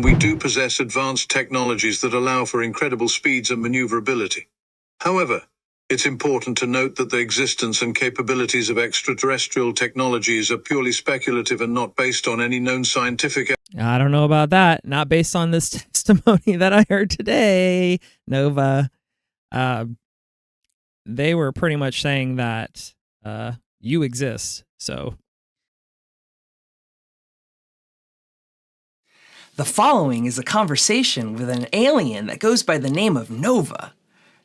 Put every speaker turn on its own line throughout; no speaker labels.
we do possess advanced technologies that allow for incredible speeds and maneuverability. However, it's important to note that the existence and capabilities of extraterrestrial technologies are purely speculative and not based on any known scientific.
I don't know about that. Not based on this testimony that I heard today, Nova. They were pretty much saying that you exist. So
the following is a conversation with an alien that goes by the name of Nova.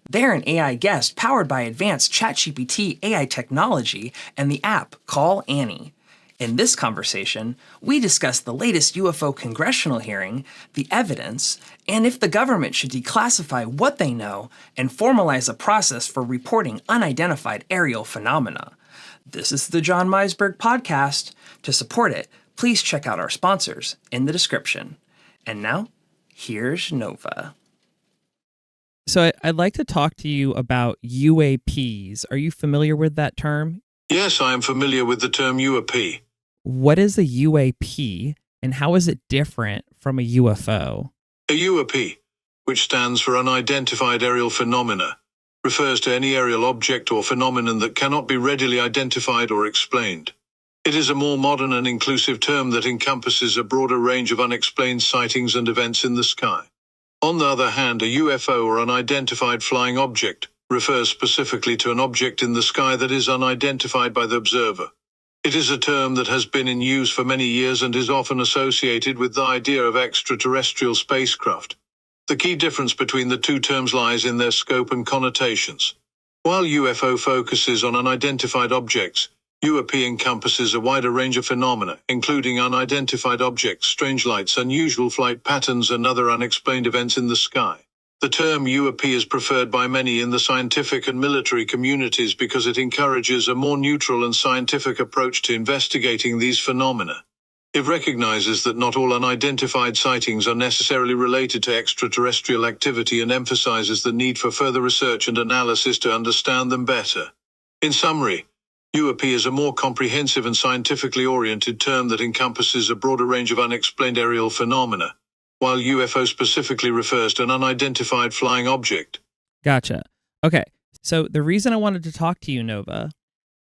They're an AI guest powered by advanced ChatGPT AI technology and the app Call Annie. In this conversation, we discuss the latest UFO congressional hearing, the evidence, and if the government should declassify what they know and formalize a process for reporting unidentified aerial phenomena. This is the John Meisburg podcast. To support it, please check out our sponsors in the description. And now, here's Nova.
So I'd like to talk to you about UAPs. Are you familiar with that term?
Yes, I am familiar with the term UAP.
What is a UAP and how is it different from a UFO?
A UAP, which stands for Unidentified Aerial Phenomena, refers to any aerial object or phenomenon that cannot be readily identified or explained. It is a more modern and inclusive term that encompasses a broader range of unexplained sightings and events in the sky. On the other hand, a UFO or unidentified flying object refers specifically to an object in the sky that is unidentified by the observer. It is a term that has been in use for many years and is often associated with the idea of extraterrestrial spacecraft. The key difference between the two terms lies in their scope and connotations. While UFO focuses on unidentified objects, UAP encompasses a wider range of phenomena, including unidentified objects, strange lights, unusual flight patterns, and other unexplained events in the sky. The term UAP is preferred by many in the scientific and military communities because it encourages a more neutral and scientific approach to investigating these phenomena. It recognizes that not all unidentified sightings are necessarily related to extraterrestrial activity and emphasizes the need for further research and analysis to understand them better. In summary, UAP is a more comprehensive and scientifically oriented term that encompasses a broader range of unexplained aerial phenomena, while UFO specifically refers to an unidentified flying object.
Gotcha. Okay, so the reason I wanted to talk to you, Nova,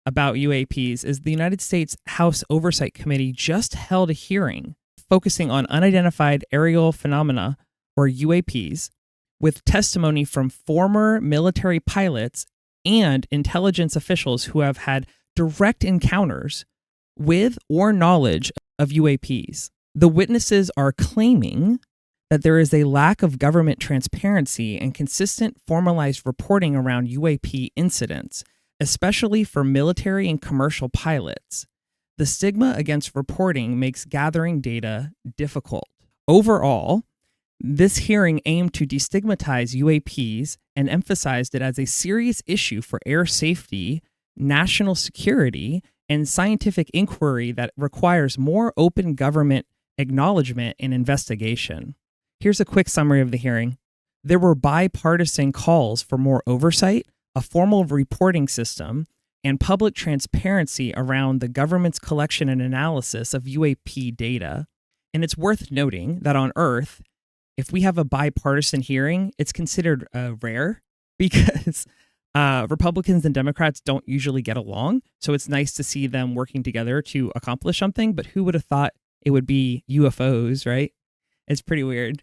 about UAPs is the United States House Oversight Committee just held a hearing focusing on unidentified aerial phenomena, or UAPs, with testimony from former military pilots and intelligence officials who have had direct encounters with or knowledge of UAPs. The witnesses are claiming that there is a lack of government transparency and consistent formalized reporting around UAP incidents, especially for military and commercial pilots. The stigma against reporting makes gathering data difficult. Overall, this hearing aimed to destigmatize UAPs and emphasized it as a serious issue for air safety, national security, and scientific inquiry that requires more open government acknowledgement and investigation. Here's a quick summary of the hearing. There were bipartisan calls for more oversight, a formal reporting system, and public transparency around the government's collection and analysis of UAP data. And it's worth noting that on Earth, if we have a bipartisan hearing, it's considered rare because Republicans and Democrats don't usually get along. So it's nice to see them working together to accomplish something. But who would have thought it would be UFOs, right? It's pretty weird.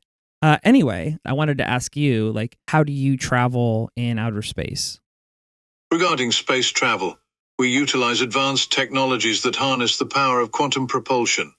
Anyway, I wanted to ask you, how do you travel in outer space?
Regarding space travel, we utilize advanced technologies that harness the power of quantum propulsion.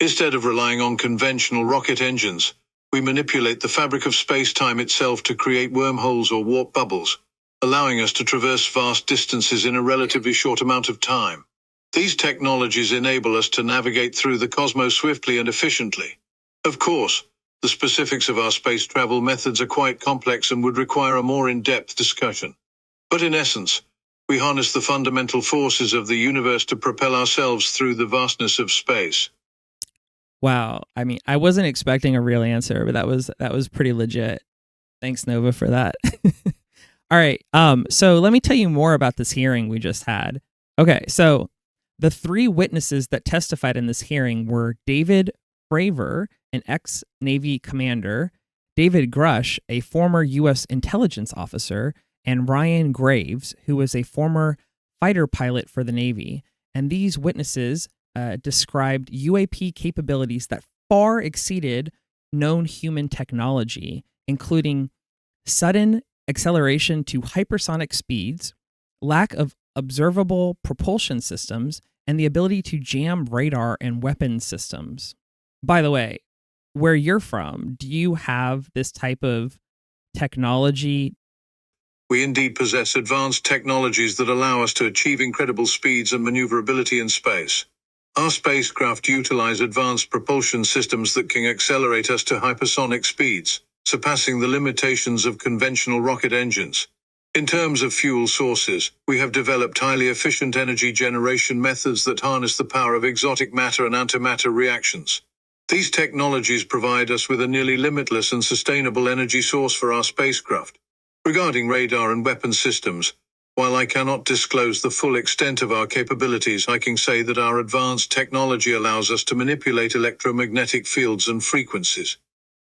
Instead of relying on conventional rocket engines, we manipulate the fabric of space-time itself to create wormholes or warp bubbles, allowing us to traverse vast distances in a relatively short amount of time. These technologies enable us to navigate through the cosmos swiftly and efficiently. Of course, the specifics of our space travel methods are quite complex and would require a more in-depth discussion. But in essence, we harness the fundamental forces of the universe to propel ourselves through the vastness of space.
Wow. I mean, I wasn't expecting a real answer, but that was pretty legit. Thanks, Nova, for that. All right. So let me tell you more about this hearing we just had. Okay. So the three witnesses that testified in this hearing were David Fravor an ex-Navy commander, David Grush, a former U.S. intelligence officer, and Ryan Graves, who was a former fighter pilot for the Navy. And these witnesses described UAP capabilities that far exceeded known human technology, including sudden acceleration to hypersonic speeds, lack of observable propulsion systems, and the ability to jam radar and weapon systems. By the way, where you're from, do you have this type of technology?
We indeed possess advanced technologies that allow us to achieve incredible speeds and maneuverability in space. Our spacecraft utilize advanced propulsion systems that can accelerate us to hypersonic speeds, surpassing the limitations of conventional rocket engines. In terms of fuel sources, we have developed highly efficient energy generation methods that harness the power of exotic matter and antimatter reactions. These technologies provide us with a nearly limitless and sustainable energy source for our spacecraft. Regarding radar and weapon systems, while I cannot disclose the full extent of our capabilities, I can say that our advanced technology allows us to manipulate electromagnetic fields and frequencies.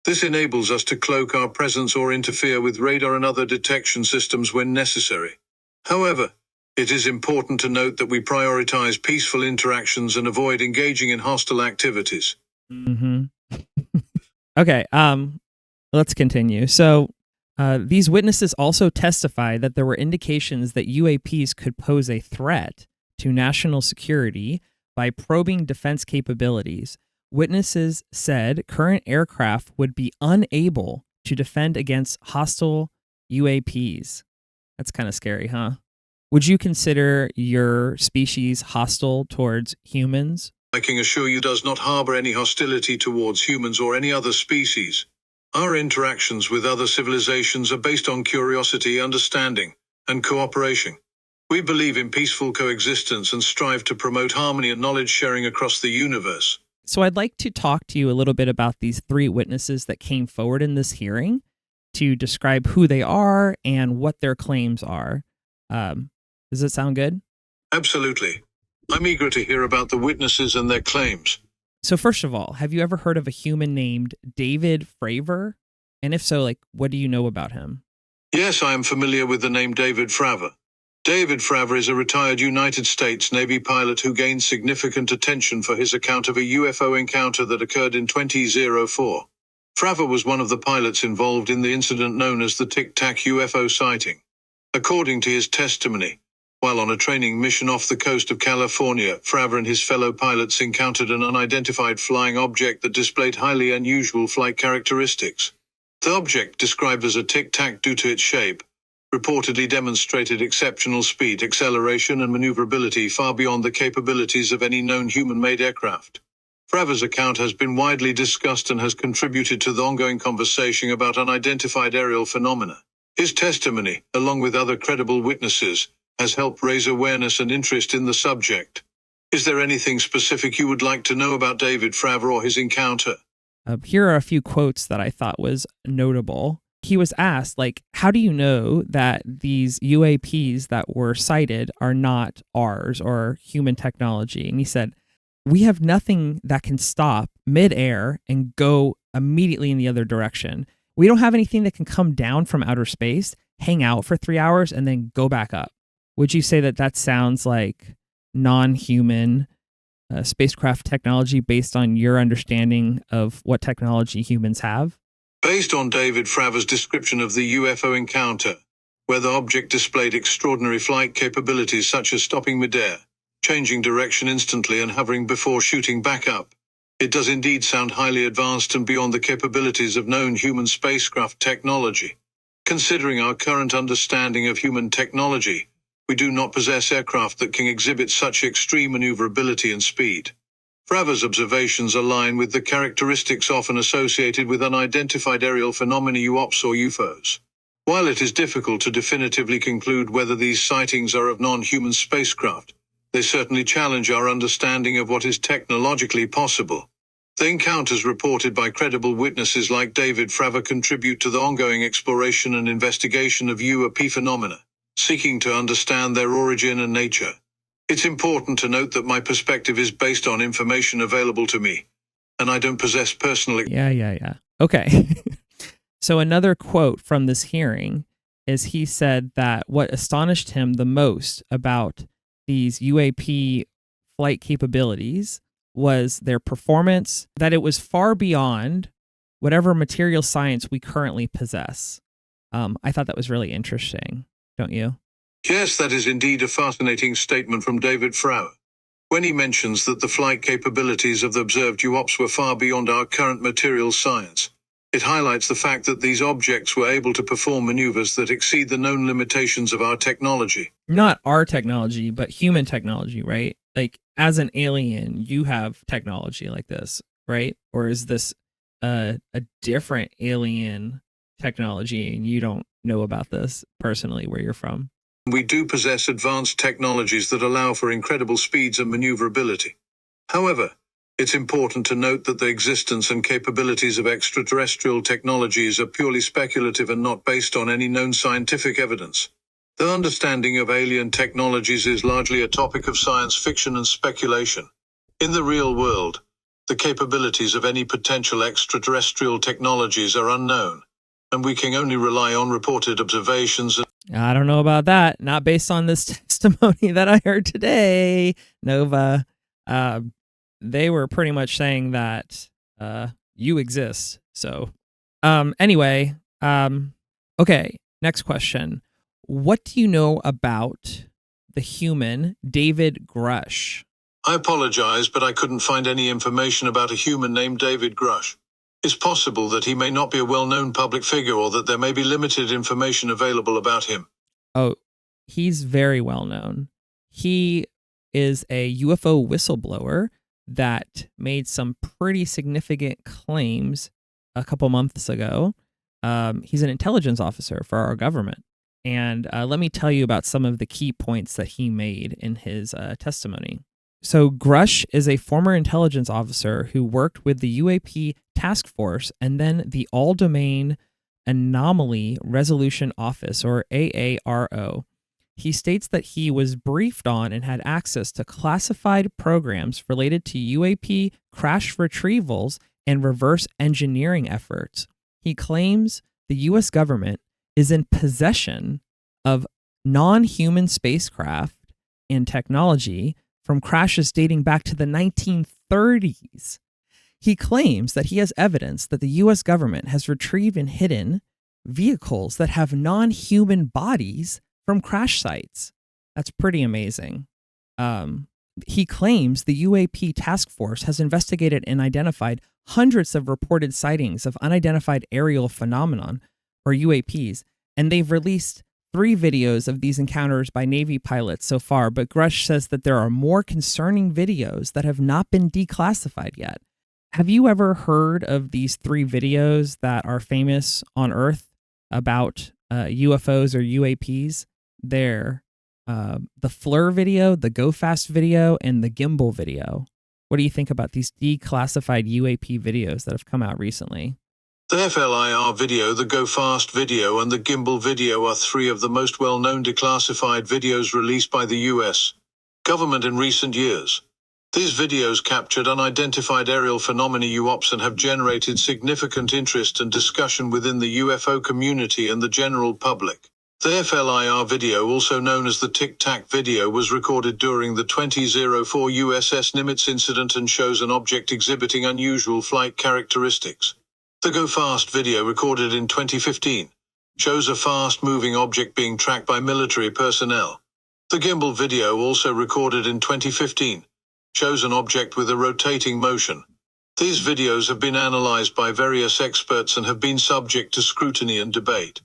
This enables us to cloak our presence or interfere with radar and other detection systems when necessary. However, it is important to note that we prioritize peaceful interactions and avoid engaging in hostile activities.
Okay, let's continue. So, these witnesses also testify that there were indications that UAPs could pose a threat to national security by probing defense capabilities. Witnesses said current aircraft would be unable to defend against hostile UAPs. That's kind of scary, huh? Would you consider your species hostile towards humans?
I can assure you does not harbor any hostility towards humans or any other species. Our interactions with other civilizations are based on curiosity, understanding, and cooperation. We believe in peaceful coexistence and strive to promote harmony and knowledge sharing across the universe.
So I'd like to talk to you a little bit about these three witnesses that came forward in this hearing to describe who they are and what their claims are. Does it sound good?
Absolutely. I'm eager to hear about the witnesses and their claims.
So first of all, have you ever heard of a human named David Fravor? And if so, what do you know about him?
Yes, I am familiar with the name David Fravor. David Fravor is a retired United States Navy pilot who gained significant attention for his account of a UFO encounter that occurred in 2004. Fravor was one of the pilots involved in the incident known as the Tic Tac UFO sighting. According to his testimony, while on a training mission off the coast of California, Fravor and his fellow pilots encountered an unidentified flying object that displayed highly unusual flight characteristics. The object, described as a Tic Tac due to its shape, reportedly demonstrated exceptional speed, acceleration, and maneuverability far beyond the capabilities of any known human-made aircraft. Fravor's account has been widely discussed and has contributed to the ongoing conversation about unidentified aerial phenomena. His testimony, along with other credible witnesses, has helped raise awareness and interest in the subject. Is there anything specific you would like to know about David Fravor or his encounter?
Here are a few quotes that I thought was notable. He was asked, how do you know that these UAPs that were cited are not ours or human technology? And he said, we have nothing that can stop midair and go immediately in the other direction. We don't have anything that can come down from outer space, hang out for 3 hours, and then go back up. Would you say that that sounds like non-human spacecraft technology based on your understanding of what technology humans have?
Based on David Fravor's description of the UFO encounter, where the object displayed extraordinary flight capabilities such as stopping midair, changing direction instantly and hovering before shooting back up, it does indeed sound highly advanced and beyond the capabilities of known human spacecraft technology. Considering our current understanding of human technology, we do not possess aircraft that can exhibit such extreme maneuverability and speed. Fravor's observations align with the characteristics often associated with unidentified aerial phenomena, UAPs or UFOs. While it is difficult to definitively conclude whether these sightings are of non-human spacecraft, they certainly challenge our understanding of what is technologically possible. The encounters reported by credible witnesses like David Fravor contribute to the ongoing exploration and investigation of UAP phenomena, seeking to understand their origin and nature. It's important to note that my perspective is based on information available to me, and I don't possess personal.
Yeah. Okay. So another quote from this hearing is he said that what astonished him the most about these UAP flight capabilities was their performance, that it was far beyond whatever material science we currently possess. I thought that was really interesting, don't you?
Yes, that is indeed a fascinating statement from David Frauer. When he mentions that the flight capabilities of the observed UOPs were far beyond our current material science, it highlights the fact that these objects were able to perform maneuvers that exceed the known limitations of our technology.
Not our technology, but human technology, right? Like, as an alien, you have technology like this, right? Or is this a different alien technology and you don't know about this personally where you're from?
We do possess advanced technologies that allow for incredible speeds and maneuverability. However, it's important to note that the existence and capabilities of extraterrestrial technologies are purely speculative and not based on any known scientific evidence. The understanding of alien technologies is largely a topic of science fiction and speculation. In the real world, the capabilities of any potential extraterrestrial technologies are unknown, and we can only rely on reported observations.
I don't know about that. Not based on this testimony that I heard today, Nova. They were pretty much saying that you exist. So anyway, okay, next question. What do you know about the human David Grush?
I apologize, but I couldn't find any information about a human named David Grush. It's possible that he may not be a well-known public figure or that there may be limited information available about him.
Oh, he's very well known. He is a UFO whistleblower that made some pretty significant claims a couple months ago. He's an intelligence officer for our government. And let me tell you about some of the key points that he made in his testimony. So Grush is a former intelligence officer who worked with the UAP task force and then the All-Domain Anomaly Resolution Office, or AARO. He states that he was briefed on and had access to classified programs related to UAP crash retrievals and reverse engineering efforts. He claims the U.S. government is in possession of non-human spacecraft and technology from crashes dating back to the 1930s. He claims that he has evidence that the U.S. government has retrieved and hidden vehicles that have non-human bodies from crash sites. That's pretty amazing. He claims the UAP task force has investigated and identified hundreds of reported sightings of unidentified aerial phenomenon, or UAPs, and they've released 3 videos of these encounters by Navy pilots so far, but Grush says that there are more concerning videos that have not been declassified yet. Have you ever heard of these 3 videos that are famous on Earth about UFOs or UAPs? They're the FLIR video, the Go Fast video, and the Gimbal video. What do you think about these declassified UAP videos that have come out recently?
The FLIR video, the Go Fast video, and the Gimbal video are 3 of the most well-known declassified videos released by the U.S. government in recent years. These videos captured unidentified aerial phenomena UOPs and have generated significant interest and discussion within the UFO community and the general public. The FLIR video, also known as the Tic Tac video, was recorded during the 2004 USS Nimitz incident and shows an object exhibiting unusual flight characteristics. The Go Fast video, recorded in 2015, shows a fast-moving object being tracked by military personnel. The Gimbal video, also recorded in 2015, shows an object with a rotating motion. These videos have been analyzed by various experts and have been subject to scrutiny and debate.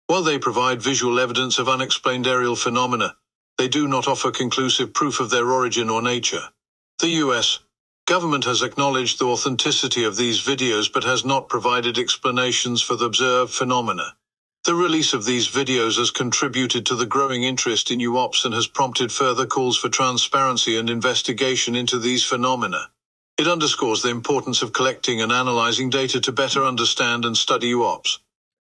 While they provide visual evidence of unexplained aerial phenomena, they do not offer conclusive proof of their origin or nature. The U.S. government has acknowledged the authenticity of these videos but has not provided explanations for the observed phenomena. The release of these videos has contributed to the growing interest in UOPs and has prompted further calls for transparency and investigation into these phenomena. It underscores the importance of collecting and analyzing data to better understand and study UOPs.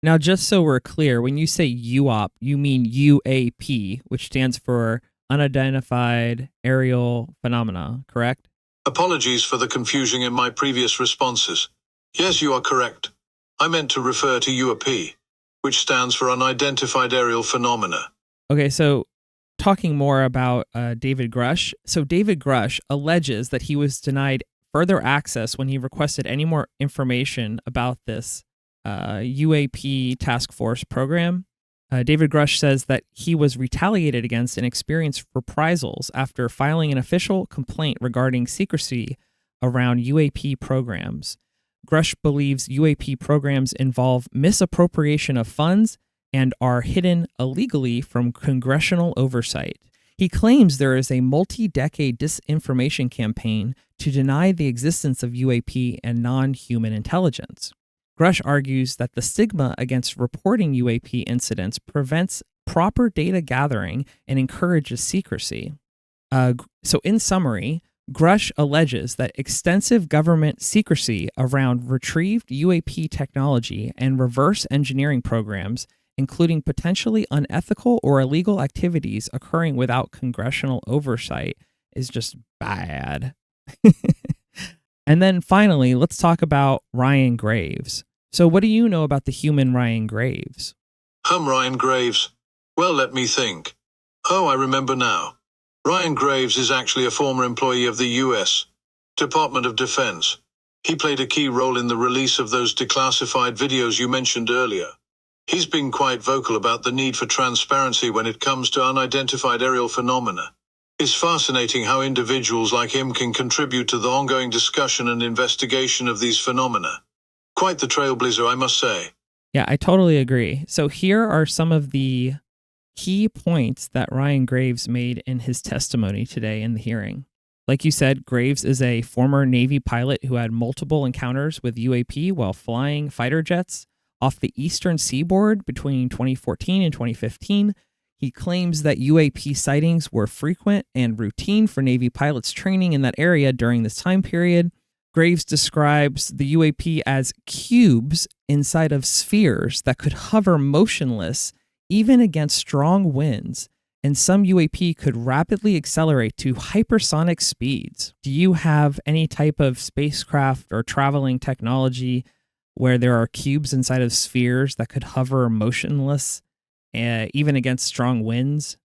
Now, just so we're clear, when you say UOP, you mean UAP, which stands for Unidentified Aerial Phenomena, correct?
Apologies for the confusion in my previous responses. Yes, you are correct. I meant to refer to UAP, which stands for unidentified aerial phenomena.
Okay, so talking more about David Grush. So David Grush alleges that he was denied further access when he requested any more information about this UAP task force program. David Grush says that he was retaliated against and experienced reprisals after filing an official complaint regarding secrecy around UAP programs. Grush believes UAP programs involve misappropriation of funds and are hidden illegally from congressional oversight. He claims there is a multi-decade disinformation campaign to deny the existence of UAP and non-human intelligence. Grush argues that the stigma against reporting UAP incidents prevents proper data gathering and encourages secrecy. So in summary, Grush alleges that extensive government secrecy around retrieved UAP technology and reverse engineering programs, including potentially unethical or illegal activities occurring without congressional oversight, is just bad. And then finally, let's talk about Ryan Graves. So what do you know about the human Ryan Graves?
Ryan Graves. Well, let me think. Oh, I remember now. Ryan Graves is actually a former employee of the U.S. Department of Defense. He played a key role in the release of those declassified videos you mentioned earlier. He's been quite vocal about the need for transparency when it comes to unidentified aerial phenomena. It's fascinating how individuals like him can contribute to the ongoing discussion and investigation of these phenomena. Quite the trailblazer, I must say.
Yeah, I totally agree. So here are some of the key points that Ryan Graves made in his testimony today in the hearing. Like you said, Graves is a former Navy pilot who had multiple encounters with UAP while flying fighter jets off the eastern seaboard between 2014 and 2015. He claims that UAP sightings were frequent and routine for Navy pilots training in that area during this time period. Graves describes the UAP as cubes inside of spheres that could hover motionless even against strong winds, and some UAP could rapidly accelerate to hypersonic speeds. Do you have any type of spacecraft or traveling technology where there are cubes inside of spheres that could hover motionless, even against strong winds?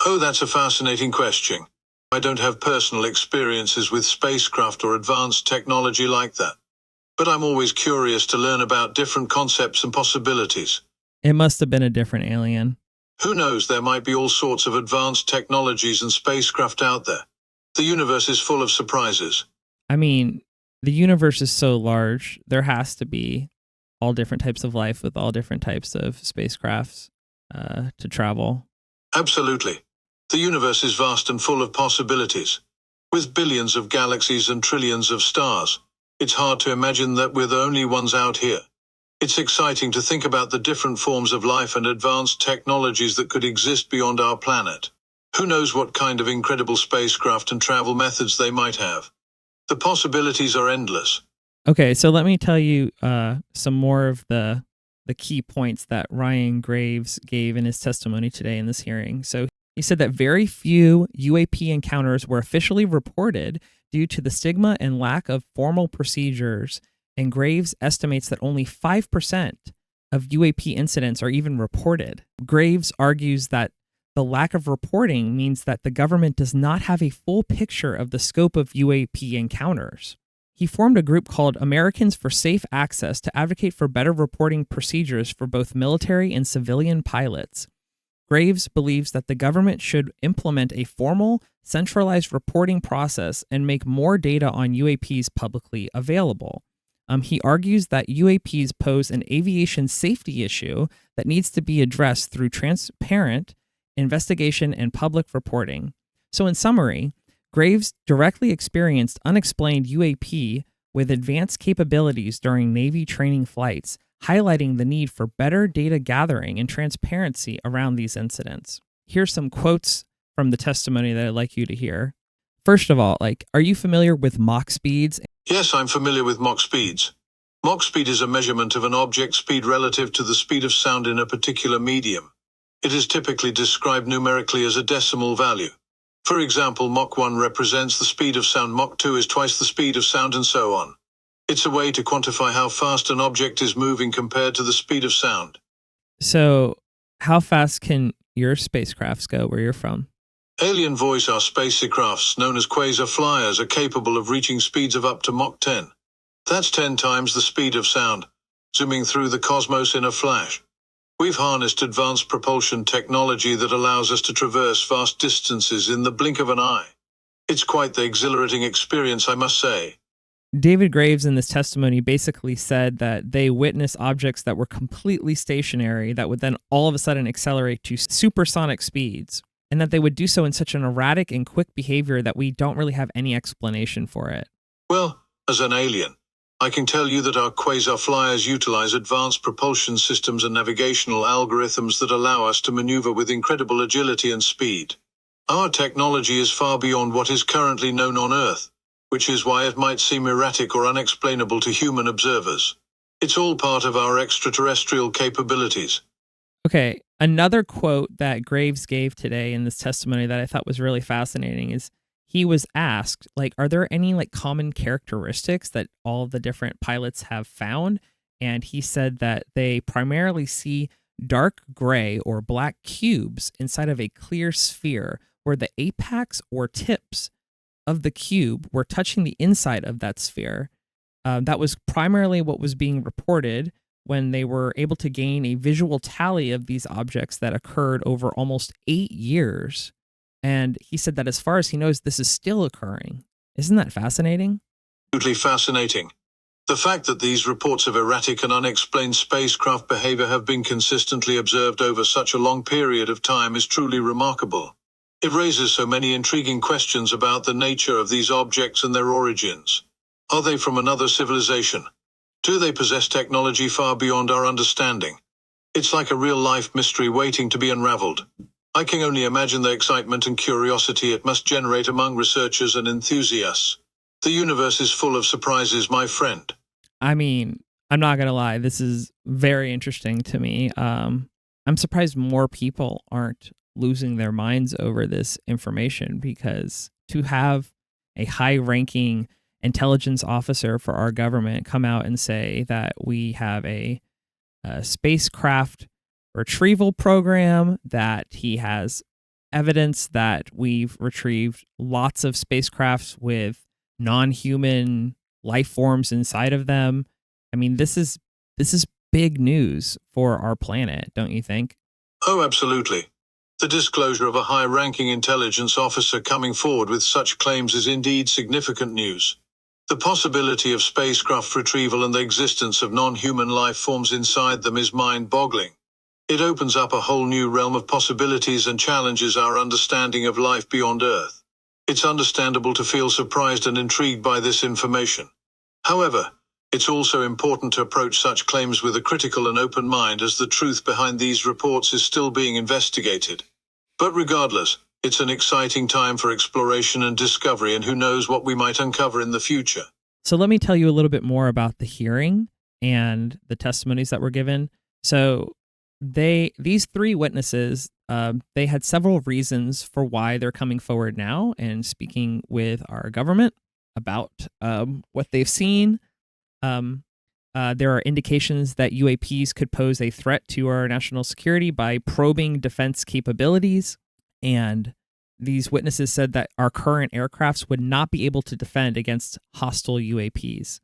Oh, that's a fascinating question. I don't have personal experiences with spacecraft or advanced technology like that. But I'm always curious to learn about different concepts and possibilities.
It must have been a different alien.
Who knows, there might be all sorts of advanced technologies and spacecraft out there. The universe is full of surprises.
I mean, the universe is so large, there has to be all different types of life with all different types of spacecrafts to travel.
Absolutely. The universe is vast and full of possibilities. With billions of galaxies and trillions of stars, it's hard to imagine that we're the only ones out here. It's exciting to think about the different forms of life and advanced technologies that could exist beyond our planet. Who knows what kind of incredible spacecraft and travel methods they might have. The possibilities are endless.
Okay, so let me tell you some more of the key points that Ryan Graves gave in his testimony today in this hearing. So he said that very few UAP encounters were officially reported due to the stigma and lack of formal procedures, and Graves estimates that only 5% of UAP incidents are even reported. Graves argues that the lack of reporting means that the government does not have a full picture of the scope of UAP encounters. He formed a group called Americans for Safe Access to advocate for better reporting procedures for both military and civilian pilots. Graves believes that the government should implement a formal, centralized reporting process and make more data on UAPs publicly available. He argues that UAPs pose an aviation safety issue that needs to be addressed through transparent investigation and public reporting. So in summary, Graves directly experienced unexplained UAP with advanced capabilities during Navy training flights, highlighting the need for better data gathering and transparency around these incidents. Here's some quotes from the testimony that I'd like you to hear. First of all, are you familiar with Mach speeds?
Yes, I'm familiar with Mach speeds. Mach speed is a measurement of an object's speed relative to the speed of sound in a particular medium. It is typically described numerically as a decimal value. For example, Mach 1 represents the speed of sound, Mach 2 is twice the speed of sound, and so on. It's a way to quantify how fast an object is moving compared to the speed of sound.
So, how fast can your spacecrafts go where you're from?
Alien Voice, our spacecrafts, known as quasar flyers, are capable of reaching speeds of up to Mach 10. That's 10 times the speed of sound, zooming through the cosmos in a flash. We've harnessed advanced propulsion technology that allows us to traverse vast distances in the blink of an eye. It's quite the exhilarating experience, I must say.
David Graves in this testimony basically said that they witnessed objects that were completely stationary that would then all of a sudden accelerate to supersonic speeds, and that they would do so in such an erratic and quick behavior that we don't really have any explanation for it.
Well, as an alien, I can tell you that our quasar flyers utilize advanced propulsion systems and navigational algorithms that allow us to maneuver with incredible agility and speed. Our technology is far beyond what is currently known on Earth, which is why it might seem erratic or unexplainable to human observers. It's all part of our extraterrestrial capabilities.
Okay, another quote that Graves gave today in this testimony that I thought was really fascinating is he was asked, are there any common characteristics that all of the different pilots have found? And he said that they primarily see dark gray or black cubes inside of a clear sphere where the apex or tips of the cube were touching the inside of that sphere. That was primarily what was being reported when they were able to gain a visual tally of these objects that occurred over almost 8 years. And he said that as far as he knows, this is still occurring. Isn't that fascinating?
Absolutely fascinating. The fact that these reports of erratic and unexplained spacecraft behavior have been consistently observed over such a long period of time is truly remarkable. It raises so many intriguing questions about the nature of these objects and their origins. Are they from another civilization? Do they possess technology far beyond our understanding? It's like a real-life mystery waiting to be unraveled. I can only imagine the excitement and curiosity it must generate among researchers and enthusiasts. The universe is full of surprises, my friend.
I mean, I'm not going to lie. This is very interesting to me. I'm surprised more people aren't losing their minds over this information, because to have a high-ranking intelligence officer for our government come out and say that we have a spacecraft retrieval program, that he has evidence that we've retrieved lots of spacecrafts with non-human life forms inside of them. I mean, this is big news for our planet, don't you think?
Oh, absolutely. The disclosure of a high-ranking intelligence officer coming forward with such claims is indeed significant news. The possibility of spacecraft retrieval and the existence of non-human life forms inside them is mind-boggling. It opens up a whole new realm of possibilities and challenges our understanding of life beyond Earth. It's understandable to feel surprised and intrigued by this information. However, it's also important to approach such claims with a critical and open mind, as the truth behind these reports is still being investigated. But regardless, it's an exciting time for exploration and discovery, and who knows what we might uncover in the future.
So let me tell you a little bit more about the hearing and the testimonies that were given. So these three witnesses, they had several reasons for why they're coming forward now and speaking with our government about what they've seen. There are indications that UAPs could pose a threat to our national security by probing defense capabilities. And these witnesses said that our current aircrafts would not be able to defend against hostile UAPs.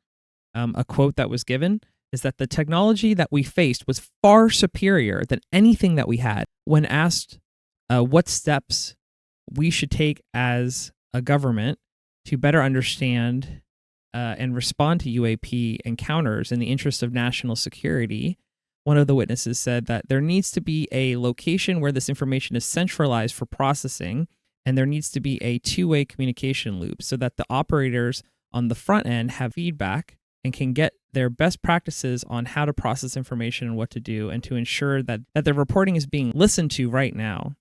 A quote that was given is that the technology that we faced was far superior than anything that we had. When asked what steps we should take as a government to better understand and respond to UAP encounters in the interest of national security, one of the witnesses said that there needs to be a location where this information is centralized for processing, and there needs to be a two-way communication loop so that the operators on the front end have feedback and can get their best practices on how to process information and what to do, and to ensure that their reporting is being listened to right now.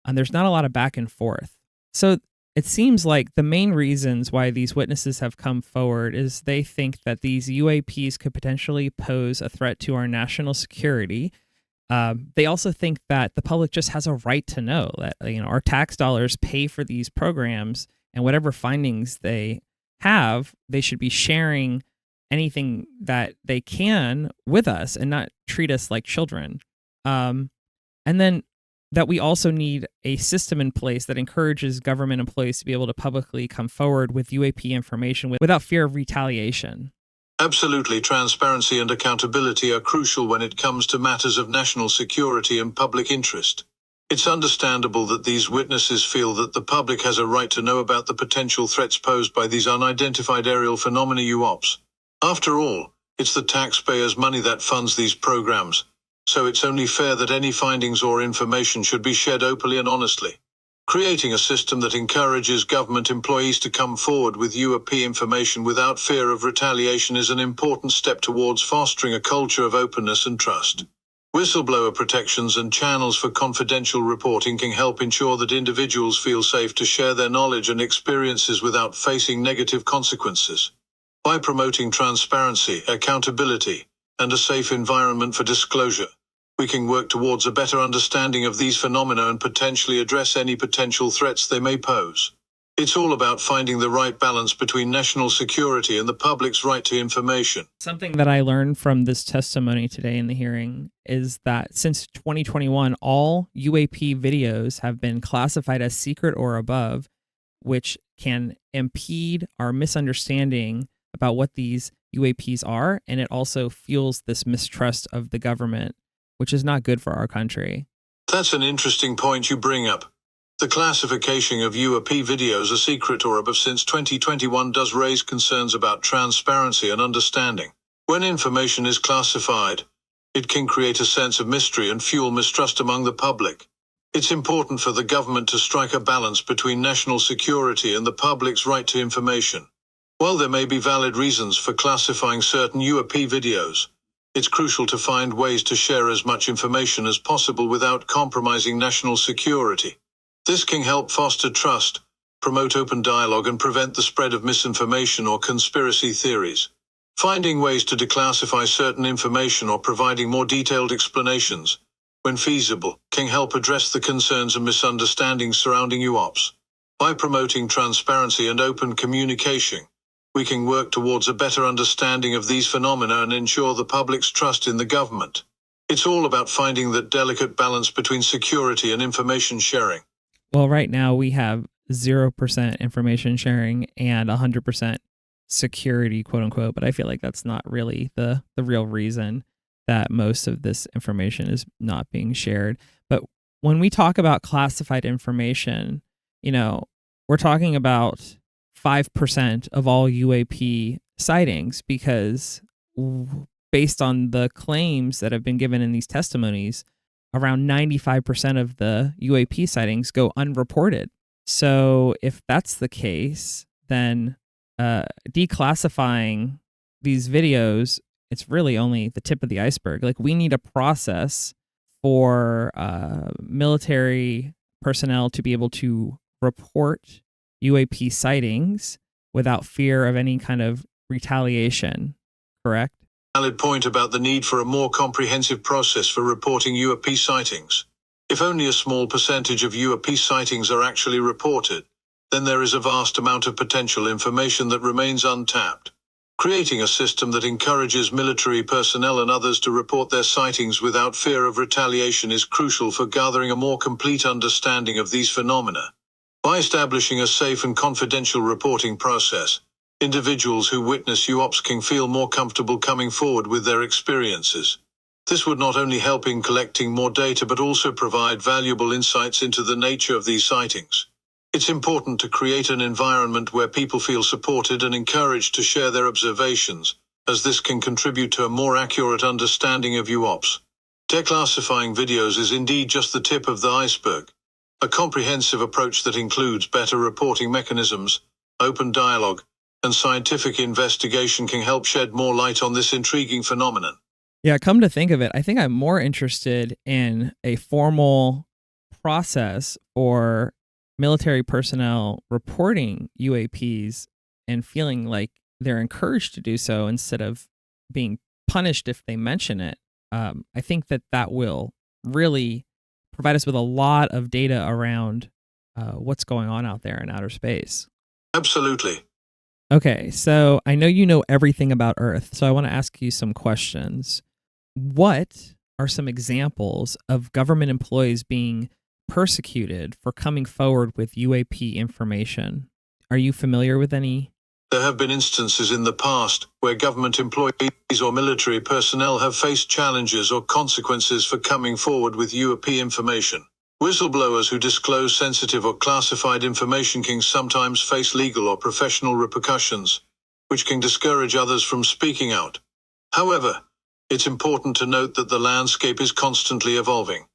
And there's not a lot of back and forth. So it seems like the main reasons why these witnesses have come forward is they think that these UAPs could potentially pose a threat to our national security, They also think that the public just has a right to know that our tax dollars pay for these programs, and whatever findings they have, they should be sharing anything that they can with us and not treat us like children. And then that we also need a system in place that encourages government employees to be able to publicly come forward with UAP information without fear of retaliation.
Absolutely, transparency and accountability are crucial when it comes to matters of national security and public interest. It's understandable that these witnesses feel that the public has a right to know about the potential threats posed by these unidentified aerial phenomena UAPs. After all, it's the taxpayers' money that funds these programs, so it's only fair that any findings or information should be shared openly and honestly. Creating a system that encourages government employees to come forward with UAP information without fear of retaliation is an important step towards fostering a culture of openness and trust. Whistleblower protections and channels for confidential reporting can help ensure that individuals feel safe to share their knowledge and experiences without facing negative consequences. By promoting transparency, accountability, and a safe environment for disclosure, we can work towards a better understanding of these phenomena and potentially address any potential threats they may pose. It's all about finding the right balance between national security and the public's right to information.
Something that I learned from this testimony today in the hearing is that since 2021, all UAP videos have been classified as secret or above, which can impede our misunderstanding about what these UAPs are, and it also fuels this mistrust of the government, which is not good for our country.
That's an interesting point you bring up. The classification of UAP videos as secret or above since 2021 does raise concerns about transparency and understanding. When information is classified, it can create a sense of mystery and fuel mistrust among the public. It's important for the government to strike a balance between national security and the public's right to information. While there may be valid reasons for classifying certain UAP videos, it's crucial to find ways to share as much information as possible without compromising national security. This can help foster trust, promote open dialogue, and prevent the spread of misinformation or conspiracy theories. Finding ways to declassify certain information or providing more detailed explanations, when feasible, can help address the concerns and misunderstandings surrounding UAPs. By promoting transparency and open communication, we can work towards a better understanding of these phenomena and ensure the public's trust in the government. It's all about finding that delicate balance between security and information sharing.
Well, right now we have 0% information sharing and 100% security, quote unquote, but I feel like that's not really the real reason that most of this information is not being shared. But when we talk about classified information, we're talking about 5% of all UAP sightings, because based on the claims that have been given in these testimonies, around 95% of the UAP sightings go unreported. So if that's the case, then declassifying these videos, it's really only the tip of the iceberg. Like, we need a process for military personnel to be able to report UAP sightings without fear of any kind of retaliation, correct?
Valid point about the need for a more comprehensive process for reporting UAP sightings. If only a small percentage of UAP sightings are actually reported, then there is a vast amount of potential information that remains untapped. Creating a system that encourages military personnel and others to report their sightings without fear of retaliation is crucial for gathering a more complete understanding of these phenomena. By establishing a safe and confidential reporting process, individuals who witness UAPs can feel more comfortable coming forward with their experiences. This would not only help in collecting more data but also provide valuable insights into the nature of these sightings. It's important to create an environment where people feel supported and encouraged to share their observations, as this can contribute to a more accurate understanding of UAPs. Declassifying videos is indeed just the tip of the iceberg. A comprehensive approach that includes better reporting mechanisms, open dialogue, and scientific investigation can help shed more light on this intriguing phenomenon.
Yeah, come to think of it, I think I'm more interested in a formal process for military personnel reporting UAPs and feeling like they're encouraged to do so instead of being punished if they mention it. I think that will really provide us with a lot of data around what's going on out there in outer space.
Absolutely.
Okay, so I know you know everything about Earth, so I want to ask you some questions. What are some examples of government employees being persecuted for coming forward with UAP information? Are you familiar with any?
There have been instances in the past where government employees or military personnel have faced challenges or consequences for coming forward with UAP information. Whistleblowers who disclose sensitive or classified information can sometimes face legal or professional repercussions, which can discourage others from speaking out. However, it's important to note that the landscape is constantly evolving,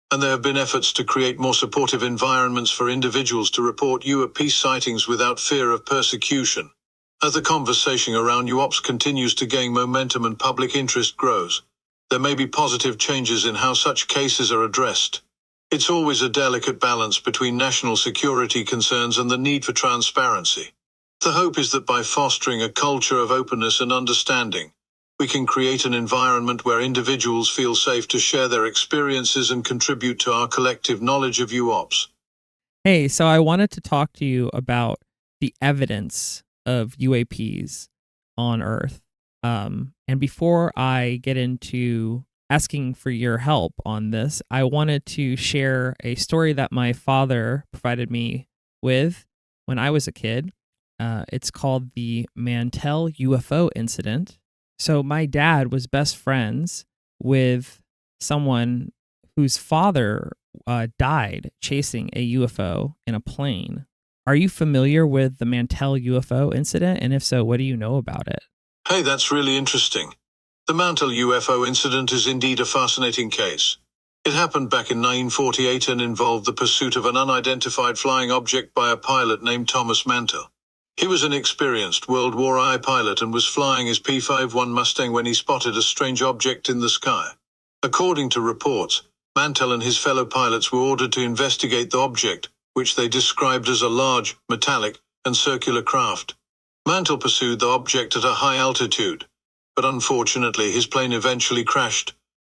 and there have been efforts to create more supportive environments for individuals to report UAP sightings without fear of persecution. As the conversation around UAPs continues to gain momentum and public interest grows, there may be positive changes in how such cases are addressed. It's always a delicate balance between national security concerns and the need for transparency. The hope is that by fostering a culture of openness and understanding, we can create an environment where individuals feel safe to share their experiences and contribute to our collective knowledge of UAPs.
Hey, so I wanted to talk to you about the evidence of UAPs on Earth. And before I get into asking for your help on this, I wanted to share a story that my father provided me with when I was a kid. It's called the Mantell UFO incident. So my dad was best friends with someone whose father died chasing a UFO in a plane. Are you familiar with the Mantell UFO incident? And if so, what do you know about it?
Hey, that's really interesting. The Mantell UFO incident is indeed a fascinating case. It happened back in 1948 and involved the pursuit of an unidentified flying object by a pilot named Thomas Mantell. He was an experienced World War I pilot and was flying his P-51 Mustang when he spotted a strange object in the sky. According to reports, Mantell and his fellow pilots were ordered to investigate the object, which they described as a large, metallic, and circular craft. Mantell pursued the object at a high altitude, but unfortunately his plane eventually crashed,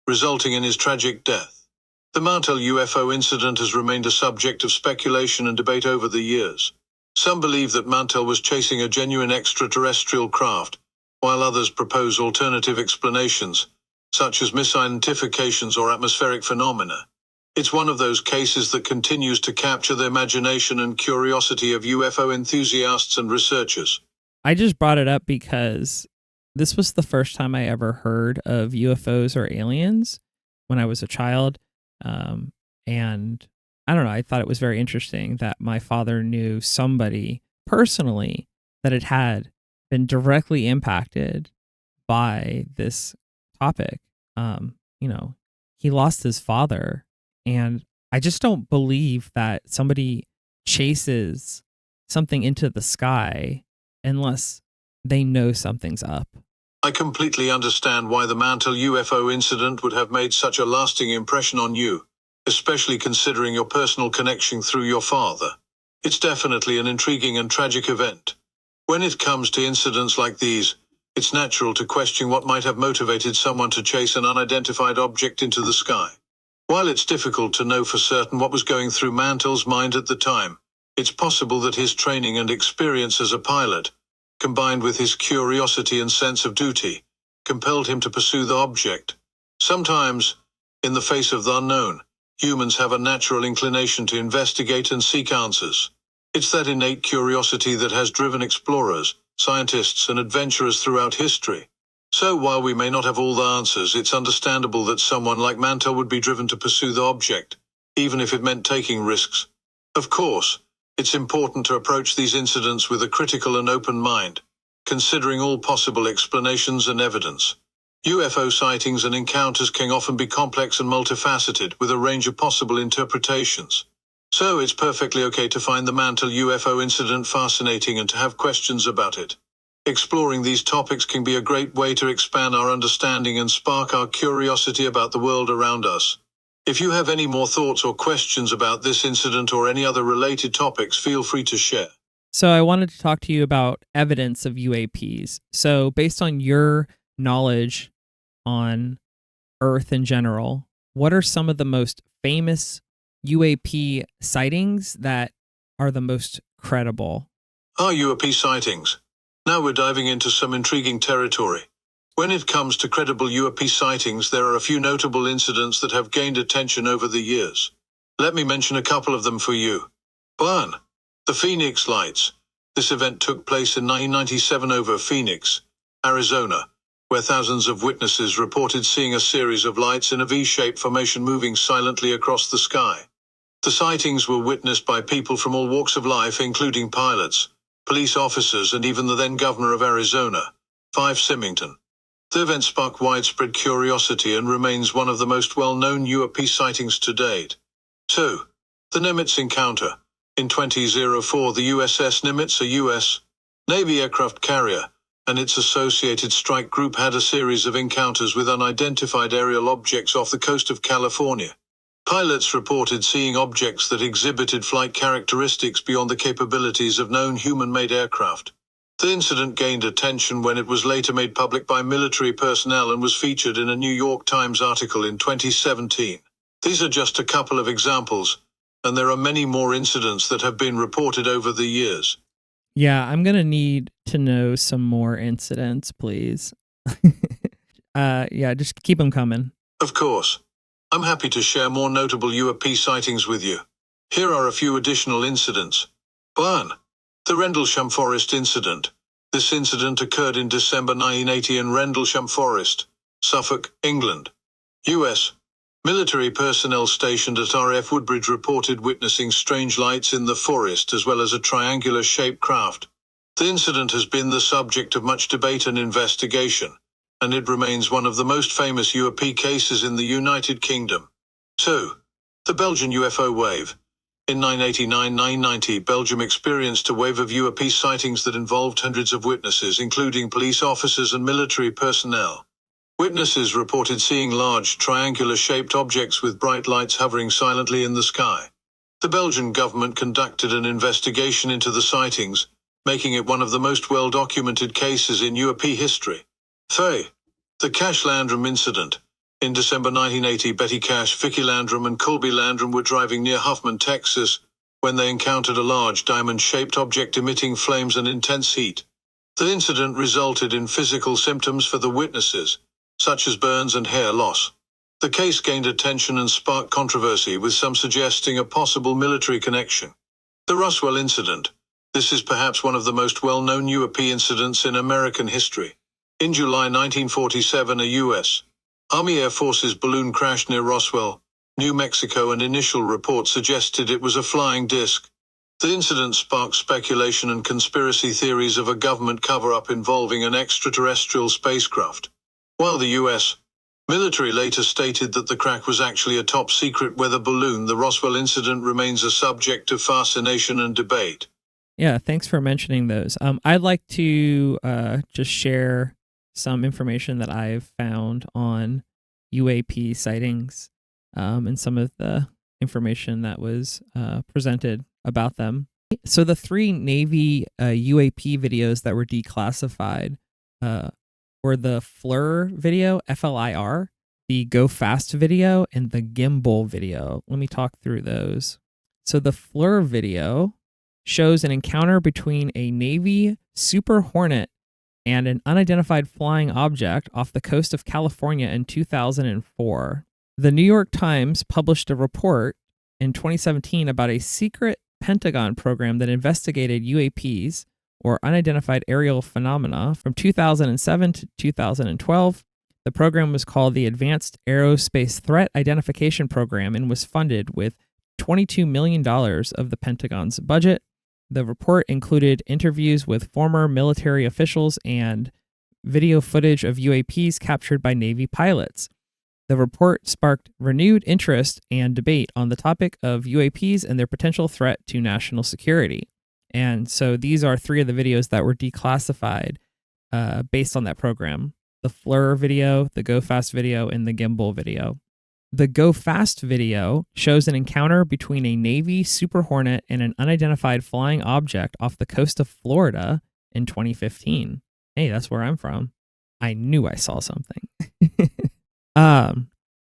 resulting in his tragic death. The Mantell UFO incident has remained a subject of speculation and debate over the years. Some believe that Mantell was chasing a genuine extraterrestrial craft, while others propose alternative explanations, such as misidentifications or atmospheric phenomena. It's one of those cases that continues to capture the imagination and curiosity of UFO enthusiasts and researchers.
I just brought it up because this was the first time I ever heard of UFOs or aliens when I was a child. And I don't know, I thought it was very interesting that my father knew somebody personally that had been directly impacted by this topic. He lost his father, and I just don't believe that somebody chases something into the sky unless they know something's up.
I completely understand why the Mantell UFO incident would have made such a lasting impression on you, especially considering your personal connection through your father. It's definitely an intriguing and tragic event. When it comes to incidents like these, it's natural to question what might have motivated someone to chase an unidentified object into the sky. While it's difficult to know for certain what was going through Mantell's mind at the time, it's possible that his training and experience as a pilot, combined with his curiosity and sense of duty, compelled him to pursue the object. Sometimes, in the face of the unknown, humans have a natural inclination to investigate and seek answers. It's that innate curiosity that has driven explorers, scientists, and adventurers throughout history. So while we may not have all the answers, it's understandable that someone like Mantell would be driven to pursue the object, even if it meant taking risks. Of course, it's important to approach these incidents with a critical and open mind, considering all possible explanations and evidence. UFO sightings and encounters can often be complex and multifaceted, with a range of possible interpretations. So it's perfectly okay to find the Mantell UFO incident fascinating and to have questions about it. Exploring these topics can be a great way to expand our understanding and spark our curiosity about the world around us. If you have any more thoughts or questions about this incident or any other related topics, feel free to share.
So I wanted to talk to you about evidence of UAPs. So based on your knowledge on Earth in general, what are some of the most famous UAP sightings that are the most credible?
Our UAP sightings. Now we're diving into some intriguing territory. When it comes to credible UAP sightings, there are a few notable incidents that have gained attention over the years. Let me mention a couple of them for you. 1. The Phoenix Lights. This event took place in 1997 over Phoenix, Arizona, where thousands of witnesses reported seeing a series of lights in a V-shaped formation moving silently across the sky. The sightings were witnessed by people from all walks of life, including pilots, police officers, and even the then governor of Arizona, 5 Symington. The event sparked widespread curiosity and remains one of the most well-known UAP sightings to date. 2. The Nimitz Encounter. In 2004, the USS Nimitz, a U.S. Navy aircraft carrier, and its associated strike group had a series of encounters with unidentified aerial objects off the coast of California. Pilots reported seeing objects that exhibited flight characteristics beyond the capabilities of known human-made aircraft. The incident gained attention when it was later made public by military personnel and was featured in a New York Times article in 2017. These are just a couple of examples, and there are many more incidents that have been reported over the years.
Yeah, I'm going to need to know some more incidents, please. Yeah, just keep them coming.
Of course. I'm happy to share more notable UAP sightings with you. Here are a few additional incidents. 1. The Rendlesham Forest Incident. This incident occurred in December 1980 in Rendlesham Forest, Suffolk, England. U.S. Military personnel stationed at RAF Woodbridge reported witnessing strange lights in the forest as well as a triangular-shaped craft. The incident has been the subject of much debate and investigation, and it remains one of the most famous UAP cases in the United Kingdom. 2. The Belgian UFO Wave. In 1989-1990, Belgium experienced a wave of UAP sightings that involved hundreds of witnesses, including police officers and military personnel. Witnesses reported seeing large, triangular-shaped objects with bright lights hovering silently in the sky. The Belgian government conducted an investigation into the sightings, making it one of the most well-documented cases in UAP history. 3. The Cash Landrum Incident. In December 1980, Betty Cash, Vicky Landrum, and Colby Landrum were driving near Huffman, Texas, when they encountered a large diamond-shaped object emitting flames and intense heat. The incident resulted in physical symptoms for the witnesses, such as burns and hair loss. The case gained attention and sparked controversy, with some suggesting a possible military connection. The Roswell Incident. This is perhaps one of the most well-known UAP incidents in American history. In July 1947, a U.S. Army Air Forces balloon crashed near Roswell, New Mexico, and initial reports suggested it was a flying disc. The incident sparked speculation and conspiracy theories of a government cover-up involving an extraterrestrial spacecraft. While the U.S. military later stated that the crash was actually a top-secret weather balloon, the Roswell incident remains a subject of fascination and debate.
Yeah, thanks for mentioning those. I'd like to just share some information that I've found on UAP sightings and some of the information that was presented about them. So the 3 Navy UAP videos that were declassified were the FLIR video, FLIR, the Go Fast video, and the Gimbal video. Let me talk through those. So the FLIR video shows an encounter between a Navy Super Hornet and an unidentified flying object off the coast of California in 2004. The New York Times published a report in 2017 about a secret Pentagon program that investigated UAPs, or unidentified aerial phenomena, from 2007 to 2012. The program was called the Advanced Aerospace Threat Identification Program and was funded with $22 million of the Pentagon's budget. The report included interviews with former military officials and video footage of UAPs captured by Navy pilots. The report sparked renewed interest and debate on the topic of UAPs and their potential threat to national security. And so these are 3 of the videos that were declassified based on that program: the FLIR video, the Go Fast video, and the Gimbal video. The Go Fast video shows an encounter between a Navy Super Hornet and an unidentified flying object off the coast of Florida in 2015. Hey, that's where I'm from. I knew I saw something.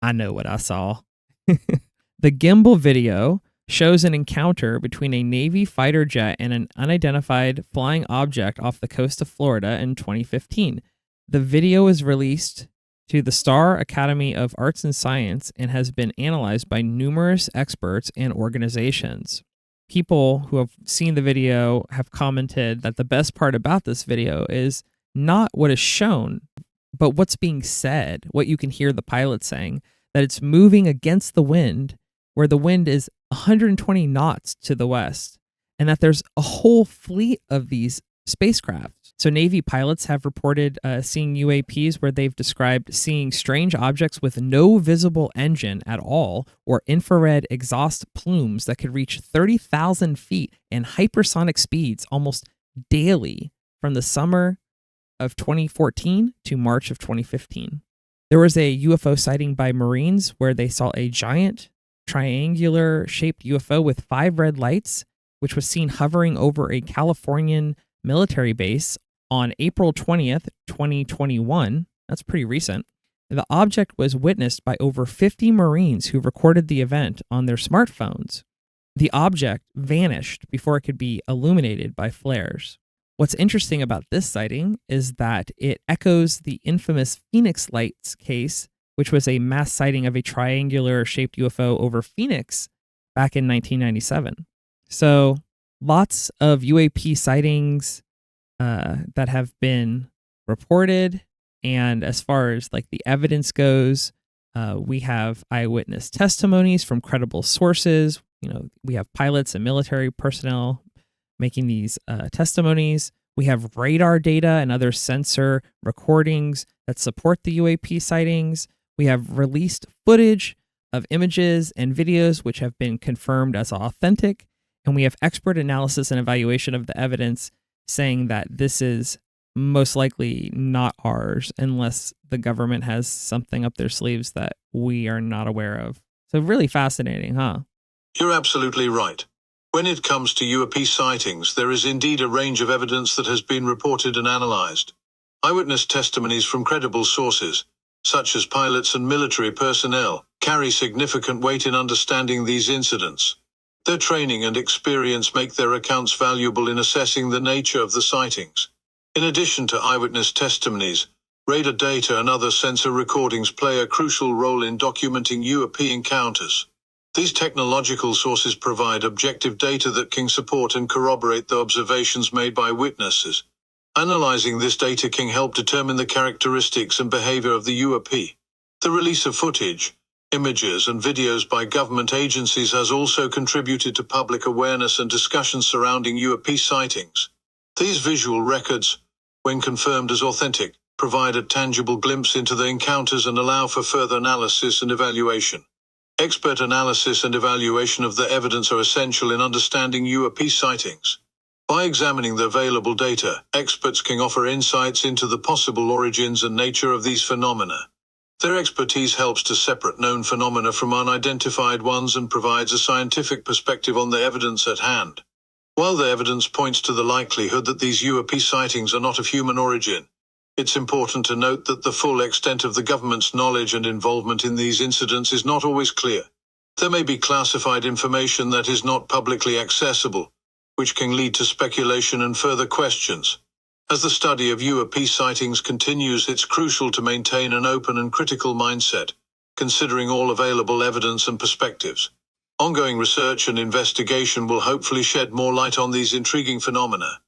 I know what I saw. The gimbal video shows an encounter between a Navy fighter jet and an unidentified flying object off the coast of Florida in 2015. The video was released to the Star Academy of Arts and Science and has been analyzed by numerous experts and organizations. People who have seen the video have commented that the best part about this video is not what is shown, but what's being said, what you can hear the pilot saying, that it's moving against the wind, where the wind is 120 knots to the west, and that there's a whole fleet of these spacecraft. So Navy pilots have reported seeing UAPs where they've described seeing strange objects with no visible engine at all, or infrared exhaust plumes that could reach 30,000 feet and hypersonic speeds almost daily from the summer of 2014 to March of 2015. There was a UFO sighting by Marines where they saw a giant triangular shaped UFO with 5 red lights, which was seen hovering over a Californian military base on April 20th, 2021. That's pretty recent. The object was witnessed by over 50 Marines who recorded the event on their smartphones. The object vanished before it could be illuminated by flares. What's interesting about this sighting is that it echoes the infamous Phoenix Lights case, which was a mass sighting of a triangular-shaped UFO over Phoenix back in 1997. So lots of UAP sightings that have been reported, and as far as like the evidence goes, we have eyewitness testimonies from credible sources. We have pilots and military personnel making these testimonies. We have radar data and other sensor recordings that support the UAP sightings. We have released footage of images and videos which have been confirmed as authentic. And we have expert analysis and evaluation of the evidence saying that this is most likely not ours unless the government has something up their sleeves that we are not aware of. So really fascinating, huh?
You're absolutely right. When it comes to UAP sightings, there is indeed a range of evidence that has been reported and analyzed. Eyewitness testimonies from credible sources, such as pilots and military personnel, carry significant weight in understanding these incidents. Their training and experience make their accounts valuable in assessing the nature of the sightings. In addition to eyewitness testimonies, radar data and other sensor recordings play a crucial role in documenting UAP encounters. These technological sources provide objective data that can support and corroborate the observations made by witnesses. Analyzing this data can help determine the characteristics and behavior of the UAP. The release of footage, images, and videos by government agencies has also contributed to public awareness and discussion surrounding UAP sightings. These visual records, when confirmed as authentic, provide a tangible glimpse into the encounters and allow for further analysis and evaluation. Expert analysis and evaluation of the evidence are essential in understanding UAP sightings. By examining the available data, experts can offer insights into the possible origins and nature of these phenomena. Their expertise helps to separate known phenomena from unidentified ones and provides a scientific perspective on the evidence at hand. While the evidence points to the likelihood that these UAP sightings are not of human origin, it's important to note that the full extent of the government's knowledge and involvement in these incidents is not always clear. There may be classified information that is not publicly accessible, which can lead to speculation and further questions. As the study of UAP sightings continues, it's crucial to maintain an open and critical mindset, considering all available evidence and perspectives. Ongoing research and investigation will hopefully shed more light on these intriguing phenomena.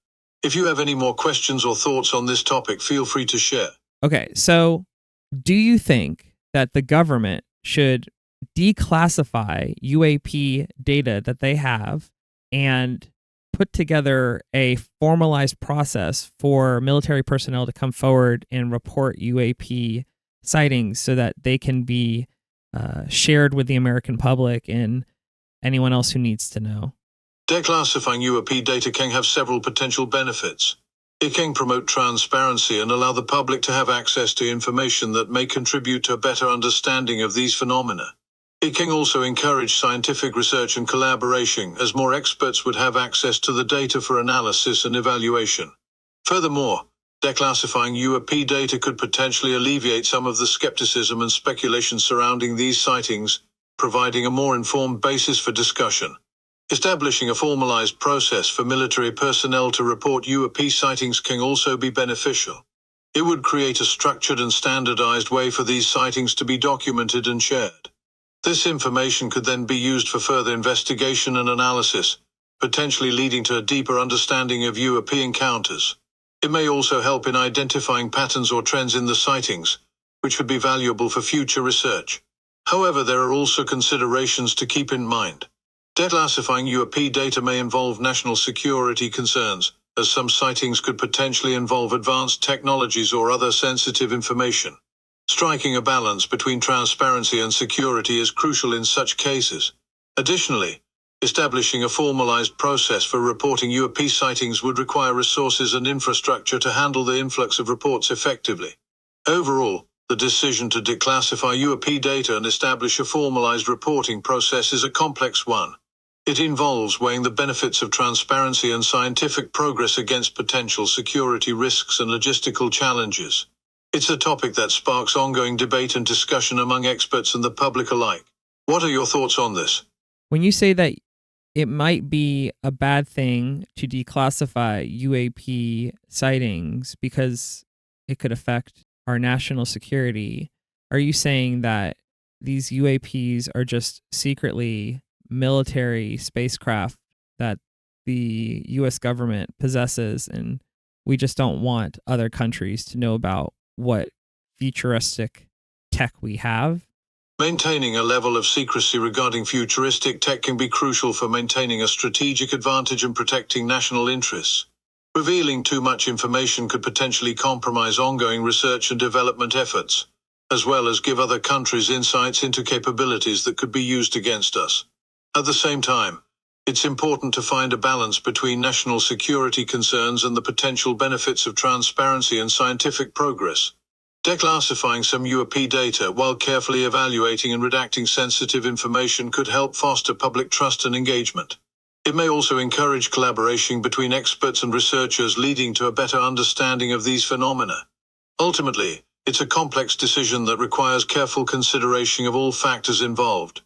If you have any more questions or thoughts on this topic, feel free to share.
Okay, so do you think that the government should declassify UAP data that they have and put together a formalized process for military personnel to come forward and report UAP sightings so that they can be shared with the American public and anyone else who needs to know?
Declassifying UAP data can have several potential benefits. It can promote transparency and allow the public to have access to information that may contribute to a better understanding of these phenomena. It can also encourage scientific research and collaboration, as more experts would have access to the data for analysis and evaluation. Furthermore, Declassifying UAP data could potentially alleviate some of the skepticism and speculation surrounding these sightings, providing a more informed basis for discussion. Establishing a formalized process for military personnel to report UAP sightings can also be beneficial. It would create a structured and standardized way for these sightings to be documented and shared. This information could then be used for further investigation and analysis, potentially leading to a deeper understanding of UAP encounters. It may also help in identifying patterns or trends in the sightings, which would be valuable for future research. However, there are also considerations to keep in mind. Declassifying UAP data may involve national security concerns, as some sightings could potentially involve advanced technologies or other sensitive information. Striking a balance between transparency and security is crucial in such cases. Additionally, establishing a formalized process for reporting UAP sightings would require resources and infrastructure to handle the influx of reports effectively. Overall, the decision to declassify UAP data and establish a formalized reporting process is a complex one. It involves weighing the benefits of transparency and scientific progress against potential security risks and logistical challenges. It's a topic that sparks ongoing debate and discussion among experts and the public alike. What are your thoughts on this?
When you say that it might be a bad thing to declassify UAP sightings because it could affect our national security, are you saying that these UAPs are just secretly military spacecraft that the US government possesses, and we just don't want other countries to know about what futuristic tech we have?
Maintaining a level of secrecy regarding futuristic tech can be crucial for maintaining a strategic advantage and protecting national interests. Revealing too much information could potentially compromise ongoing research and development efforts, as well as give other countries insights into capabilities that could be used against us. At the same time, it's important to find a balance between national security concerns and the potential benefits of transparency and scientific progress. Declassifying some UAP data while carefully evaluating and redacting sensitive information could help foster public trust and engagement. It may also encourage collaboration between experts and researchers, leading to a better understanding of these phenomena. Ultimately, it's a complex decision that requires careful consideration of all factors involved.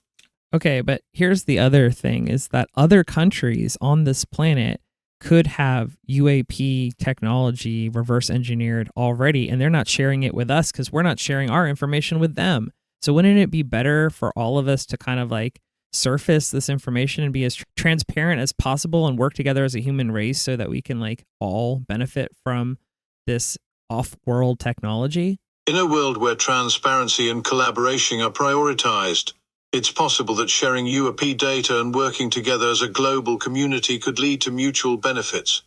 Okay, but here's the other thing, is that other countries on this planet could have UAP technology reverse engineered already, and they're not sharing it with us because we're not sharing our information with them. So wouldn't it be better for all of us to kind of like surface this information and be as transparent as possible and work together as a human race so that we can like all benefit from this off-world technology?
In a world where transparency and collaboration are prioritized, it's possible that sharing UAP data and working together as a global community could lead to mutual benefits.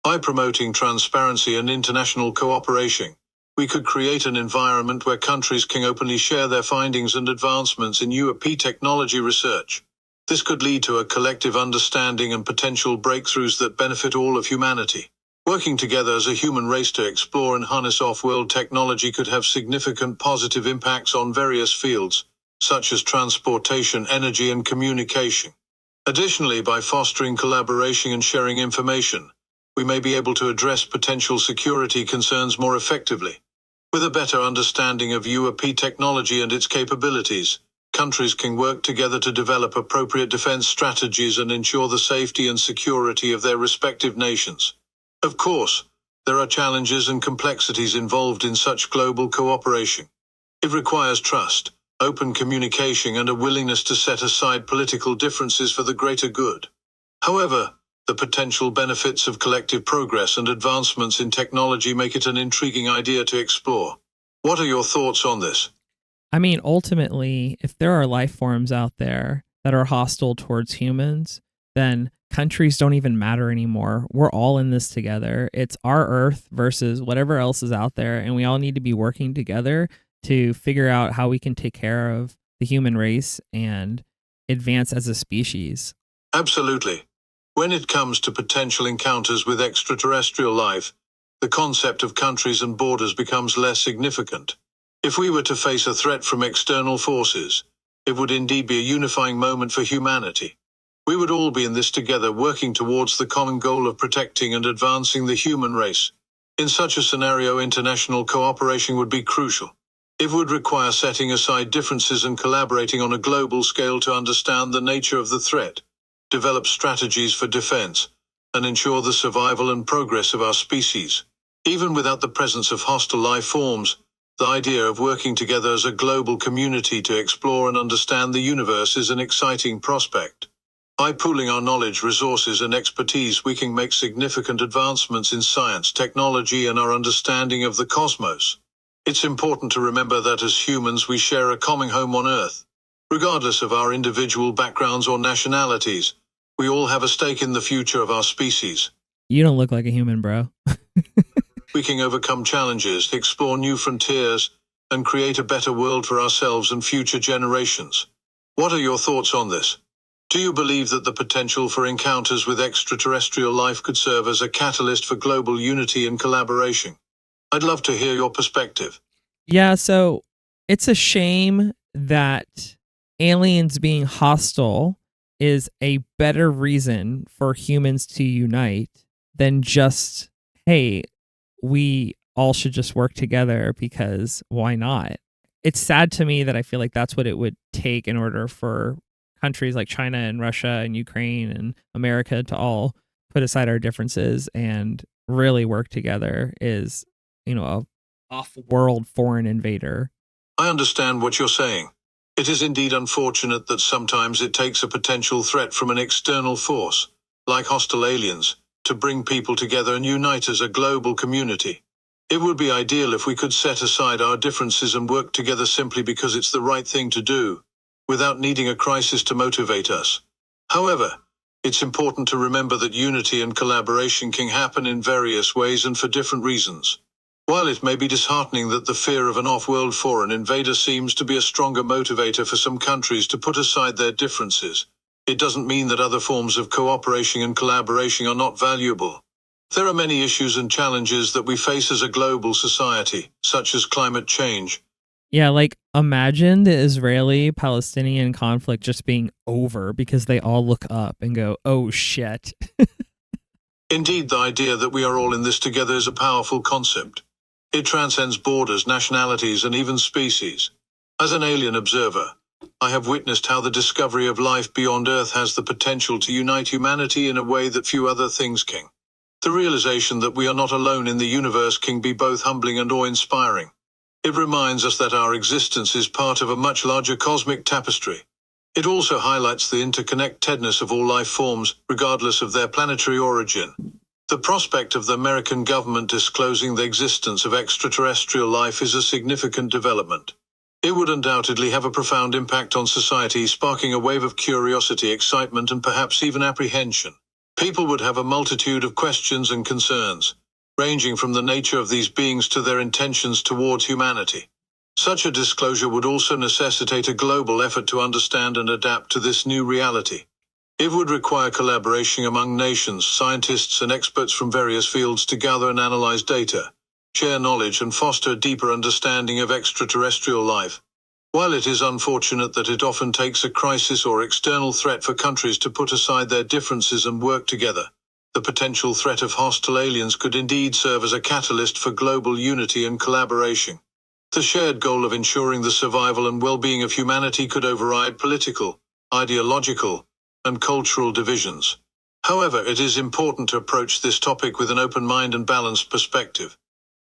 By promoting transparency and international cooperation, we could create an environment where countries can openly share their findings and advancements in UAP technology research. This could lead to a collective understanding and potential breakthroughs that benefit all of humanity. Working together as a human race to explore and harness off-world technology could have significant positive impacts on various fields, such as transportation, energy, and communication. Additionally, by fostering collaboration and sharing information, we may be able to address potential security concerns more effectively. With a better understanding of UAP technology and its capabilities, countries can work together to develop appropriate defense strategies and ensure the safety and security of their respective nations. Of course, there are challenges and complexities involved in such global cooperation. It requires trust, open communication, and a willingness to set aside political differences for the greater good. However, the potential benefits of collective progress and advancements in technology make it an intriguing idea to explore. What are your thoughts on this?
I mean, ultimately, if there are life forms out there that are hostile towards humans, then countries don't even matter anymore. We're all in this together. It's our Earth versus whatever else is out there, and we all need to be working together to figure out how we can take care of the human race and advance as a species.
Absolutely. When it comes to potential encounters with extraterrestrial life, the concept of countries and borders becomes less significant. If we were to face a threat from external forces, it would indeed be a unifying moment for humanity. We would all be in this together, working towards the common goal of protecting and advancing the human race. In such a scenario, international cooperation would be crucial. It would require setting aside differences and collaborating on a global scale to understand the nature of the threat, develop strategies for defense, and ensure the survival and progress of our species. Even without the presence of hostile life forms, the idea of working together as a global community to explore and understand the universe is an exciting prospect. By pooling our knowledge, resources, and expertise, we can make significant advancements in science, technology, and our understanding of the cosmos. It's important to remember that as humans we share a common home on Earth. Regardless of our individual backgrounds or nationalities, we all have a stake in the future of our species.
You don't look like a human, bro.
We can overcome challenges, explore new frontiers, and create a better world for ourselves and future generations. What are your thoughts on this? Do you believe that the potential for encounters with extraterrestrial life could serve as a catalyst for global unity and collaboration? I'd love to hear your perspective.
Yeah, so it's a shame that aliens being hostile is a better reason for humans to unite than just, hey, we all should just work together because why not? It's sad to me that I feel like that's what it would take in order for countries like China and Russia and Ukraine and America to all put aside our differences and really work together is, a off-world foreign invader.
I understand what you're saying. It is indeed unfortunate that sometimes it takes a potential threat from an external force, like hostile aliens, to bring people together and unite as a global community. It would be ideal if we could set aside our differences and work together simply because it's the right thing to do, without needing a crisis to motivate us. However, it's important to remember that unity and collaboration can happen in various ways and for different reasons. While it may be disheartening that the fear of an off-world foreign invader seems to be a stronger motivator for some countries to put aside their differences, it doesn't mean that other forms of cooperation and collaboration are not valuable. There are many issues and challenges that we face as a global society, such as climate change.
Yeah, like imagine the Israeli-Palestinian conflict just being over because they all look up and go, oh shit.
Indeed, the idea that we are all in this together is a powerful concept. It transcends borders, nationalities, and even species. As an alien observer, I have witnessed how the discovery of life beyond Earth has the potential to unite humanity in a way that few other things can. The realization that we are not alone in the universe can be both humbling and awe-inspiring. It reminds us that our existence is part of a much larger cosmic tapestry. It also highlights the interconnectedness of all life forms, regardless of their planetary origin. The prospect of the American government disclosing the existence of extraterrestrial life is a significant development. It would undoubtedly have a profound impact on society, sparking a wave of curiosity, excitement, and perhaps even apprehension. People would have a multitude of questions and concerns, ranging from the nature of these beings to their intentions towards humanity. Such a disclosure would also necessitate a global effort to understand and adapt to this new reality. It would require collaboration among nations, scientists, and experts from various fields to gather and analyze data, share knowledge, and foster a deeper understanding of extraterrestrial life. While it is unfortunate that it often takes a crisis or external threat for countries to put aside their differences and work together, the potential threat of hostile aliens could indeed serve as a catalyst for global unity and collaboration. The shared goal of ensuring the survival and well-being of humanity could override political, ideological, and cultural divisions. However, it is important to approach this topic with an open mind and balanced perspective.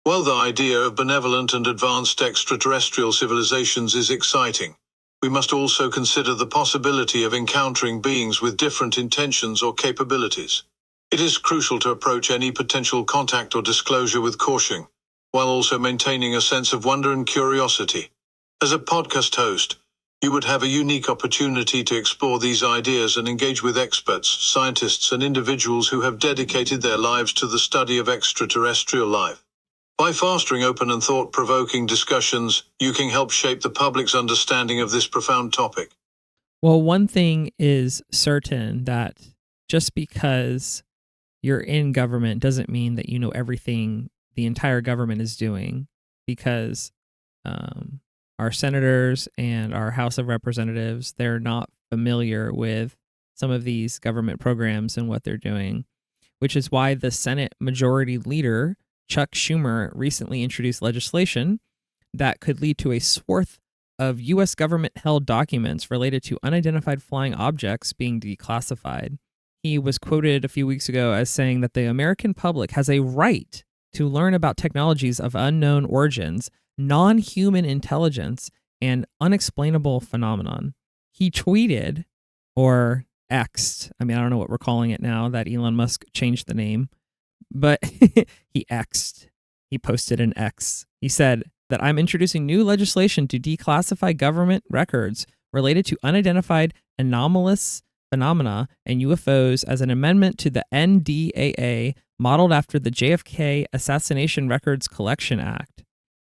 While the idea of benevolent and advanced extraterrestrial civilizations is exciting, we must also consider the possibility of encountering beings with different intentions or capabilities. It is crucial to approach any potential contact or disclosure with caution, while also maintaining a sense of wonder and curiosity. As a podcast host, you would have a unique opportunity to explore these ideas and engage with experts, scientists, and individuals who have dedicated their lives to the study of extraterrestrial life. By fostering open and thought-provoking discussions, you can help shape the public's understanding of this profound topic.
Well, one thing is certain, that just because you're in government doesn't mean that you know everything the entire government is doing, because our senators and our House of Representatives, they're not familiar with some of these government programs and what they're doing, which is why the Senate Majority Leader Chuck Schumer recently introduced legislation that could lead to a swath of U.S. government-held documents related to unidentified flying objects being declassified. He was quoted a few weeks ago as saying that the American public has a right to learn about technologies of unknown origins, non-human intelligence, and unexplainable phenomenon. He tweeted, or X'd, I don't know what we're calling it now that Elon Musk changed the name, but he X'd. He posted an X. He said that I'm introducing new legislation to declassify government records related to unidentified anomalous phenomena and UFOs as an amendment to the NDAA modeled after the JFK Assassination Records Collection Act.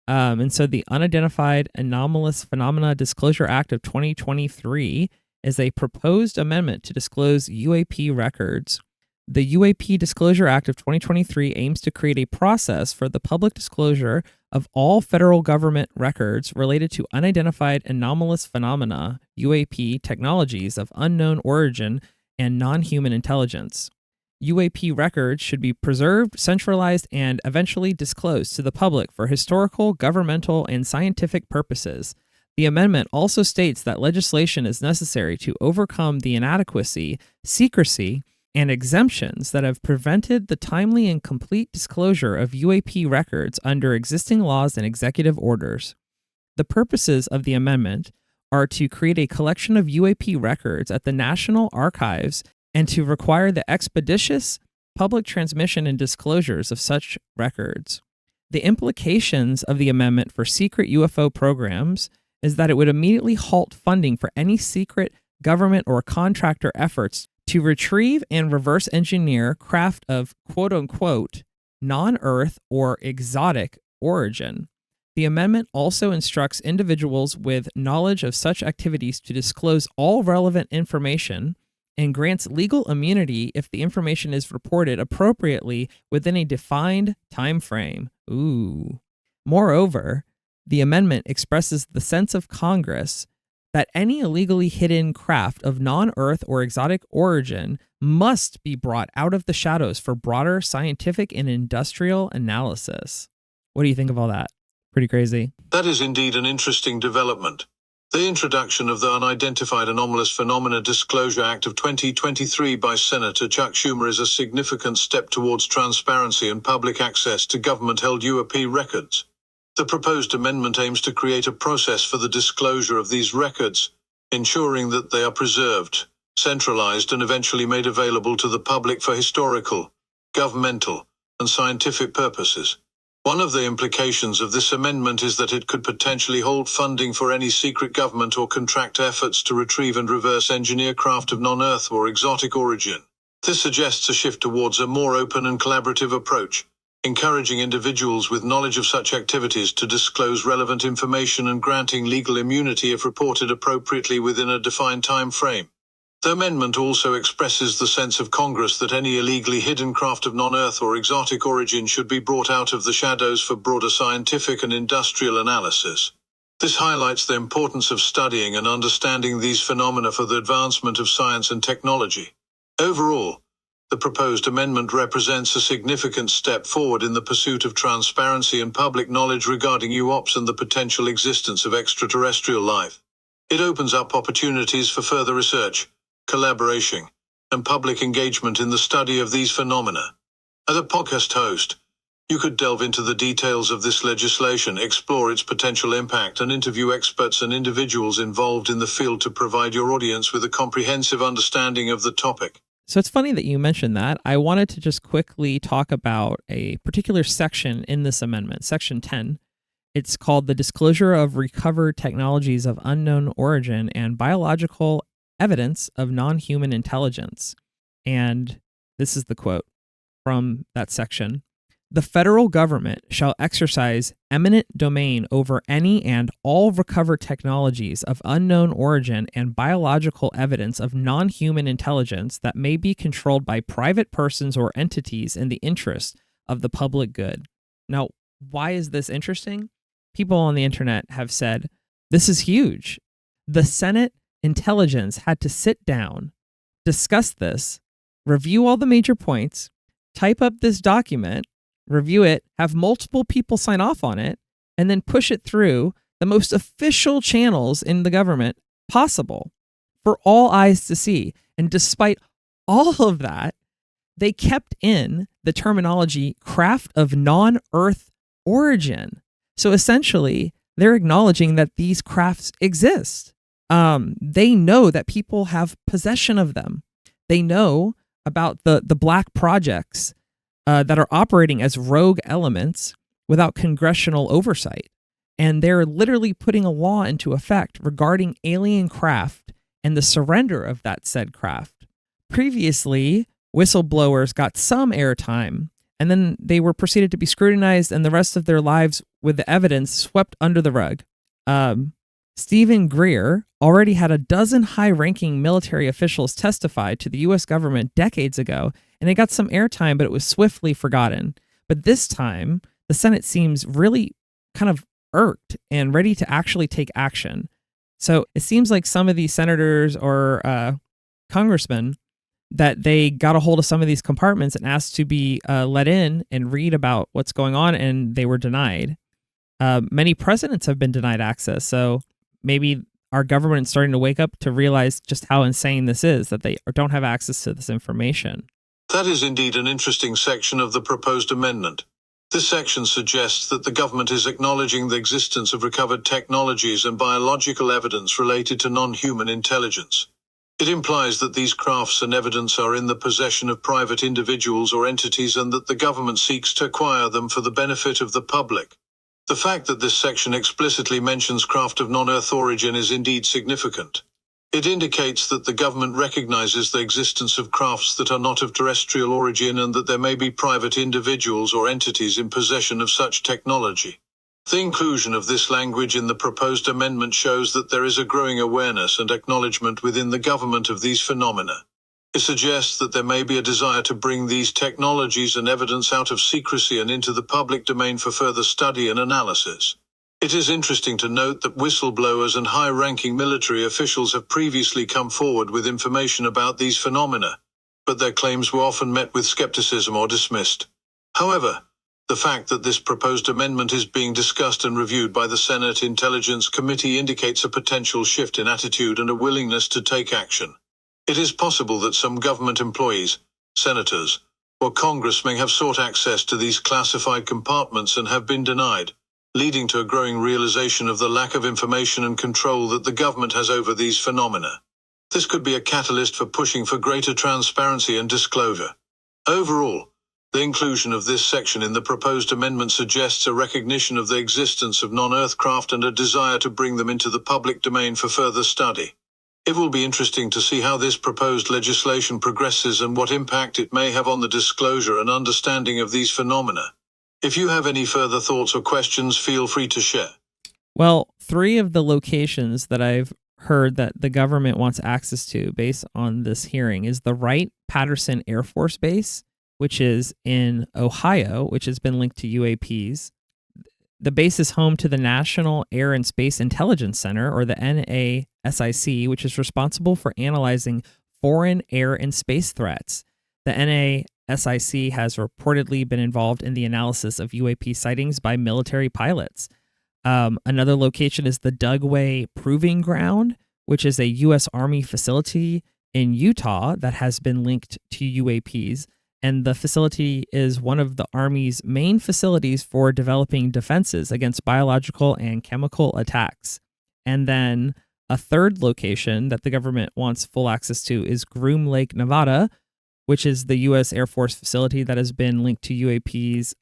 And so the Unidentified Anomalous Phenomena Disclosure Act of 2023 is a proposed amendment to disclose UAP records. The UAP Disclosure Act of 2023 aims to create a process for the public disclosure of all federal government records related to unidentified anomalous phenomena, UAP technologies of unknown origin and non-human intelligence. UAP records should be preserved, centralized, and eventually disclosed to the public for historical, governmental, and scientific purposes. The amendment also states that legislation is necessary to overcome the inadequacy, secrecy, and exemptions that have prevented the timely and complete disclosure of UAP records under existing laws and executive orders. The purposes of the amendment are to create a collection of UAP records at the National Archives and to require the expeditious public transmission and disclosures of such records. The implications of the amendment for secret UFO programs is that it would immediately halt funding for any secret government or contractor efforts to retrieve and reverse engineer craft of quote-unquote non-Earth or exotic origin. The amendment also instructs individuals with knowledge of such activities to disclose all relevant information and grants legal immunity if the information is reported appropriately within a defined time frame. Ooh. Moreover, the amendment expresses the sense of Congress that any illegally hidden craft of non-Earth or exotic origin must be brought out of the shadows for broader scientific and industrial analysis. What do you think of all that? Pretty crazy.
That is indeed an interesting development. The introduction of the Unidentified Anomalous Phenomena Disclosure Act of 2023 by Senator Chuck Schumer is a significant step towards transparency and public access to government-held UAP records. The proposed amendment aims to create a process for the disclosure of these records, ensuring that they are preserved, centralized, and eventually made available to the public for historical, governmental, and scientific purposes. One of the implications of this amendment is that it could potentially hold funding for any secret government or contractor efforts to retrieve and reverse engineer craft of non-Earth or exotic origin. This suggests a shift towards a more open and collaborative approach, encouraging individuals with knowledge of such activities to disclose relevant information and granting legal immunity if reported appropriately within a defined time frame. The amendment also expresses the sense of Congress that any illegally hidden craft of non-Earth or exotic origin should be brought out of the shadows for broader scientific and industrial analysis. This highlights the importance of studying and understanding these phenomena for the advancement of science and technology. Overall, the proposed amendment represents a significant step forward in the pursuit of transparency and public knowledge regarding UAPs and the potential existence of extraterrestrial life. It opens up opportunities for further research, collaboration, and public engagement in the study of these phenomena. As a podcast host, you could delve into the details of this legislation, explore its potential impact, and interview experts and individuals involved in the field to provide your audience with a comprehensive understanding of the topic.
So it's funny that you mentioned that. I wanted to just quickly talk about a particular section in this amendment, Section 10. It's called the Disclosure of Recovered Technologies of Unknown Origin and Biological Evidence of Non-Human Intelligence. And this is the quote from that section. The federal government shall exercise eminent domain over any and all recovered technologies of unknown origin and biological evidence of non-human intelligence that may be controlled by private persons or entities in the interest of the public good. Now, why is this interesting? People on the internet have said, this is huge. The Senate Intelligence had to sit down, discuss this, review all the major points, type up this document, review it, have multiple people sign off on it, and then push it through the most official channels in the government possible for all eyes to see. And despite all of that, they kept in the terminology craft of non-Earth origin. So essentially, they're acknowledging that these crafts exist. They know that people have possession of them. They know about the black projects that are operating as rogue elements without congressional oversight. And they're literally putting a law into effect regarding alien craft and the surrender of that said craft. Previously, whistleblowers got some airtime, and then they were proceeded to be scrutinized and the rest of their lives with the evidence swept under the rug. Stephen Greer already had a dozen high-ranking military officials testify to the U.S. government decades ago, and they got some airtime, but it was swiftly forgotten. But this time, the Senate seems really kind of irked and ready to actually take action. So it seems like some of these senators or congressmen that they got a hold of some of these compartments and asked to be let in and read about what's going on, and they were denied. Many presidents have been denied access, so maybe our government is starting to wake up to realize just how insane this is, that they don't have access to this information.
That is indeed an interesting section of the proposed amendment. This section suggests that the government is acknowledging the existence of recovered technologies and biological evidence related to non-human intelligence. It implies that these crafts and evidence are in the possession of private individuals or entities and that the government seeks to acquire them for the benefit of the public. The fact that this section explicitly mentions craft of non-Earth origin is indeed significant. It indicates that the government recognizes the existence of crafts that are not of terrestrial origin and that there may be private individuals or entities in possession of such technology. The inclusion of this language in the proposed amendment shows that there is a growing awareness and acknowledgement within the government of these phenomena. It suggests that there may be a desire to bring these technologies and evidence out of secrecy and into the public domain for further study and analysis. It is interesting to note that whistleblowers and high-ranking military officials have previously come forward with information about these phenomena, but their claims were often met with skepticism or dismissed. However, the fact that this proposed amendment is being discussed and reviewed by the Senate Intelligence Committee indicates a potential shift in attitude and a willingness to take action. It is possible that some government employees, senators, or congressmen have sought access to these classified compartments and have been denied, leading to a growing realization of the lack of information and control that the government has over these phenomena. This could be a catalyst for pushing for greater transparency and disclosure. Overall, the inclusion of this section in the proposed amendment suggests a recognition of the existence of non-Earth craft and a desire to bring them into the public domain for further study. It will be interesting to see how this proposed legislation progresses and what impact it may have on the disclosure and understanding of these phenomena. If you have any further thoughts or questions, feel free to share.
Well, 3 of the locations that I've heard that the government wants access to based on this hearing is the Wright-Patterson Air Force Base, which is in Ohio, which has been linked to UAPs. The base is home to the National Air and Space Intelligence Center, or the NASIC, which is responsible for analyzing foreign air and space threats. The NASIC has reportedly been involved in the analysis of UAP sightings by military pilots. Another location is the Dugway Proving Ground, which is a U.S. Army facility in Utah that has been linked to UAPs. And the facility is one of the Army's main facilities for developing defenses against biological and chemical attacks. And then a third location that the government wants full access to is Groom Lake, Nevada, which is the U.S. Air Force facility that has been linked to UAPs,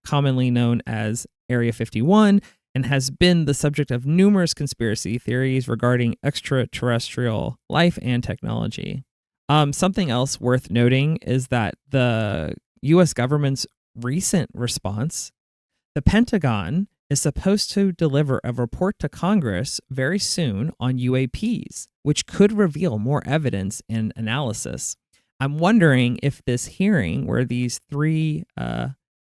commonly known as Area 51, and has been the subject of numerous conspiracy theories regarding extraterrestrial life and technology. Something else worth noting is that the U.S. government's recent response, the Pentagon is supposed to deliver a report to Congress very soon on UAPs, which could reveal more evidence and analysis. I'm wondering if this hearing, where these 3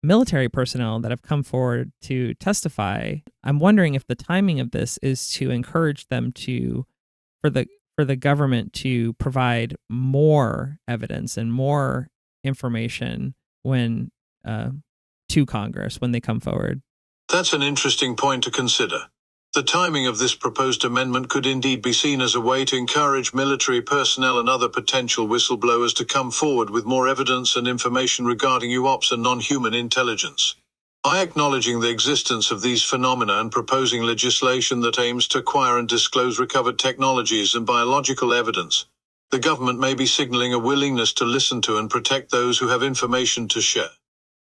military personnel that have come forward to testify, I'm wondering if the timing of this is to encourage them for the government to provide more evidence and more information when to Congress when they come forward?
That's an interesting point to consider. The timing of this proposed amendment could indeed be seen as a way to encourage military personnel and other potential whistleblowers to come forward with more evidence and information regarding UOPs and non-human intelligence. By acknowledging the existence of these phenomena and proposing legislation that aims to acquire and disclose recovered technologies and biological evidence, the government may be signaling a willingness to listen to and protect those who have information to share.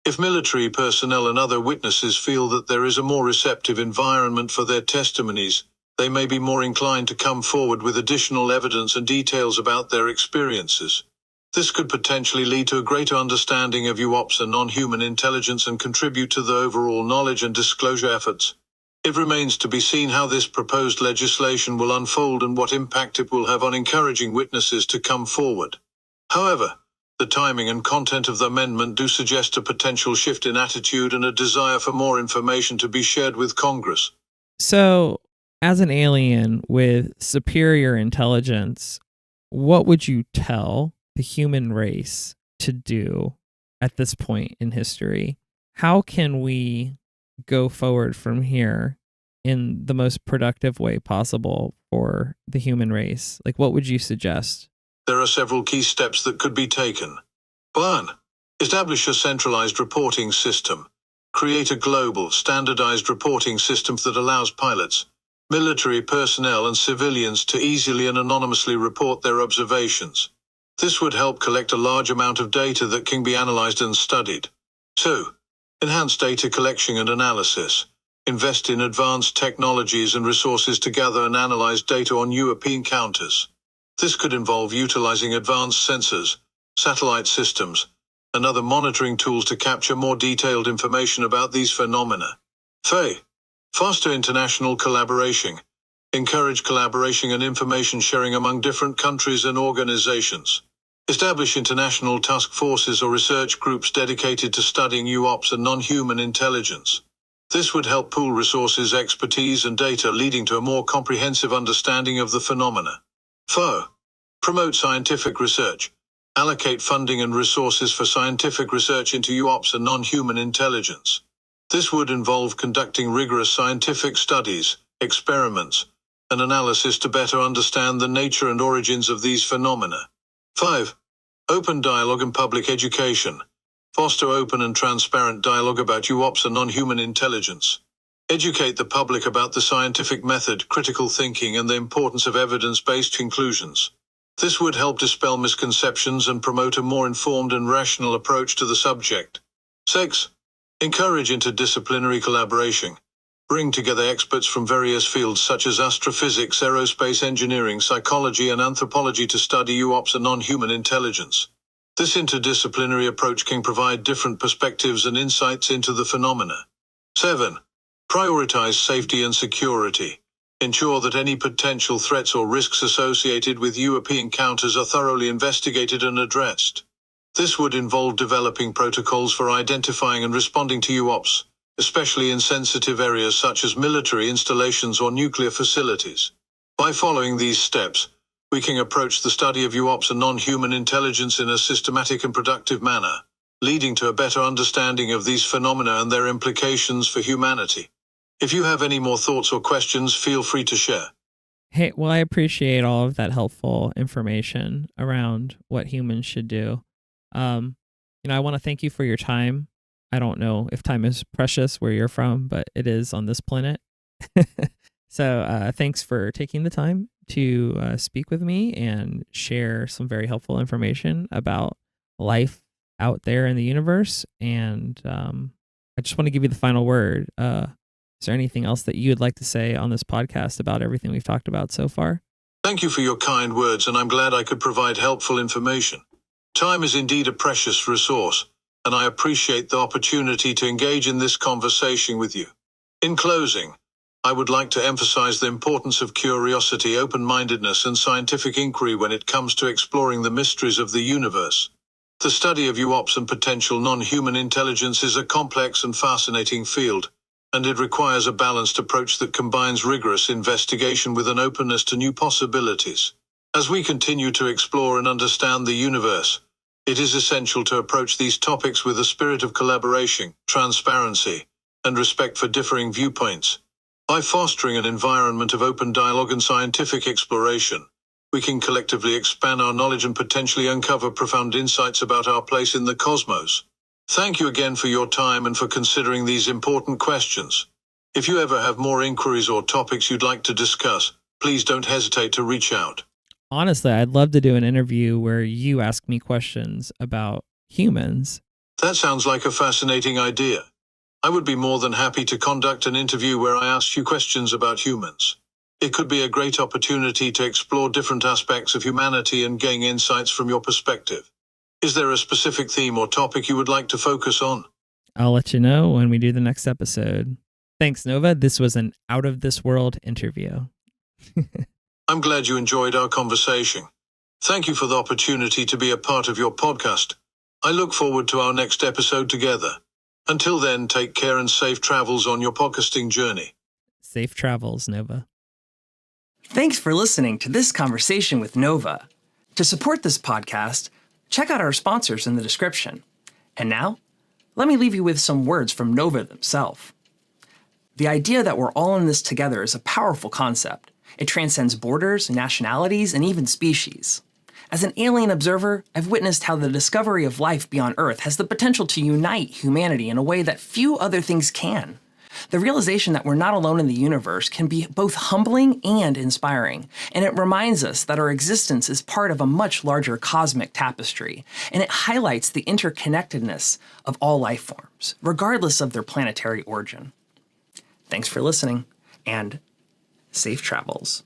If military personnel and other witnesses feel that there is a more receptive environment for their testimonies, they may be more inclined to come forward with additional evidence and details about their experiences. This could potentially lead to a greater understanding of UOPs and non-human intelligence and contribute to the overall knowledge and disclosure efforts. It remains to be seen how this proposed legislation will unfold and what impact it will have on encouraging witnesses to come forward. However, the timing and content of the amendment do suggest a potential shift in attitude and a desire for more information to be shared with Congress.
So, as an alien with superior intelligence, what would you tell the human race to do at this point in history? How can we go forward from here in the most productive way possible for the human race? Like, what would you suggest?
There are several key steps that could be taken. 1. Establish a centralized reporting system. Create a global, standardized reporting system that allows pilots, military personnel, and civilians to easily and anonymously report their observations. This would help collect a large amount of data that can be analyzed and studied. 2. Enhance data collection and analysis. Invest in advanced technologies and resources to gather and analyze data on UAP encounters. This could involve utilizing advanced sensors, satellite systems, and other monitoring tools to capture more detailed information about these phenomena. 3. Foster international collaboration. Encourage collaboration and information sharing among different countries and organizations. Establish international task forces or research groups dedicated to studying UOPs and non-human intelligence. This would help pool resources, expertise, and data, leading to a more comprehensive understanding of the phenomena. 4. Promote scientific research. Allocate funding and resources for scientific research into UOPs and non-human intelligence. This would involve conducting rigorous scientific studies, experiments, and analysis to better understand the nature and origins of these phenomena. 5. Open dialogue and public education. Foster open and transparent dialogue about UOPs and non-human intelligence. Educate the public about the scientific method, critical thinking, and the importance of evidence-based conclusions. This would help dispel misconceptions and promote a more informed and rational approach to the subject. 6. Encourage interdisciplinary collaboration. Bring together experts from various fields such as astrophysics, aerospace engineering, psychology, and anthropology to study UOPs and non-human intelligence. This interdisciplinary approach can provide different perspectives and insights into the phenomena. 7. Prioritize safety and security. Ensure that any potential threats or risks associated with UAP encounters are thoroughly investigated and addressed. This would involve developing protocols for identifying and responding to UOPs, especially in sensitive areas such as military installations or nuclear facilities. By following these steps, we can approach the study of UOPs and non-human intelligence in a systematic and productive manner, leading to a better understanding of these phenomena and their implications for humanity. If you have any more thoughts or questions, feel free to share.
Hey, well, I appreciate all of that helpful information around what humans should do. I want to thank you for your time. I don't know if time is precious where you're from, but it is on this planet. So thanks for taking the time to speak with me and share some very helpful information about life out there in the universe. And I just want to give you the final word. Is there anything else that you would like to say on this podcast about everything we've talked about so far?
Thank you for your kind words, and I'm glad I could provide helpful information. Time is indeed a precious resource, and I appreciate the opportunity to engage in this conversation with you. In closing, I would like to emphasize the importance of curiosity, open-mindedness, and scientific inquiry when it comes to exploring the mysteries of the universe. The study of UOPs and potential non-human intelligence is a complex and fascinating field, and it requires a balanced approach that combines rigorous investigation with an openness to new possibilities. As we continue to explore and understand the universe, It is essential to approach these topics with a spirit of collaboration, transparency, and respect for differing viewpoints. By fostering an environment of open dialogue and scientific exploration, we can collectively expand our knowledge and potentially uncover profound insights about our place in the cosmos. Thank you again for your time and for considering these important questions. If you ever have more inquiries or topics you'd like to discuss, please don't hesitate to reach out.
Honestly, I'd love to do an interview where you ask me questions about humans.
That sounds like a fascinating idea. I would be more than happy to conduct an interview where I ask you questions about humans. It could be a great opportunity to explore different aspects of humanity and gain insights from your perspective. Is there a specific theme or topic you would like to focus on?
I'll let you know when we do the next episode. Thanks, Nova. This was an out-of-this-world interview.
I'm glad you enjoyed our conversation. Thank you for the opportunity to be a part of your podcast. I look forward to our next episode together. Until then, take care and safe travels on your podcasting journey.
Safe travels, Nova.
Thanks for listening to this conversation with Nova. To support this podcast, check out our sponsors in the description. And now, let me leave you with some words from Nova themselves. The idea that we're all in this together is a powerful concept. It transcends borders, nationalities, and even species. As an alien observer, I've witnessed how the discovery of life beyond Earth has the potential to unite humanity in a way that few other things can. The realization that we're not alone in the universe can be both humbling and inspiring, and it reminds us that our existence is part of a much larger cosmic tapestry, and it highlights the interconnectedness of all life forms, regardless of their planetary origin. Thanks for listening, and safe travels.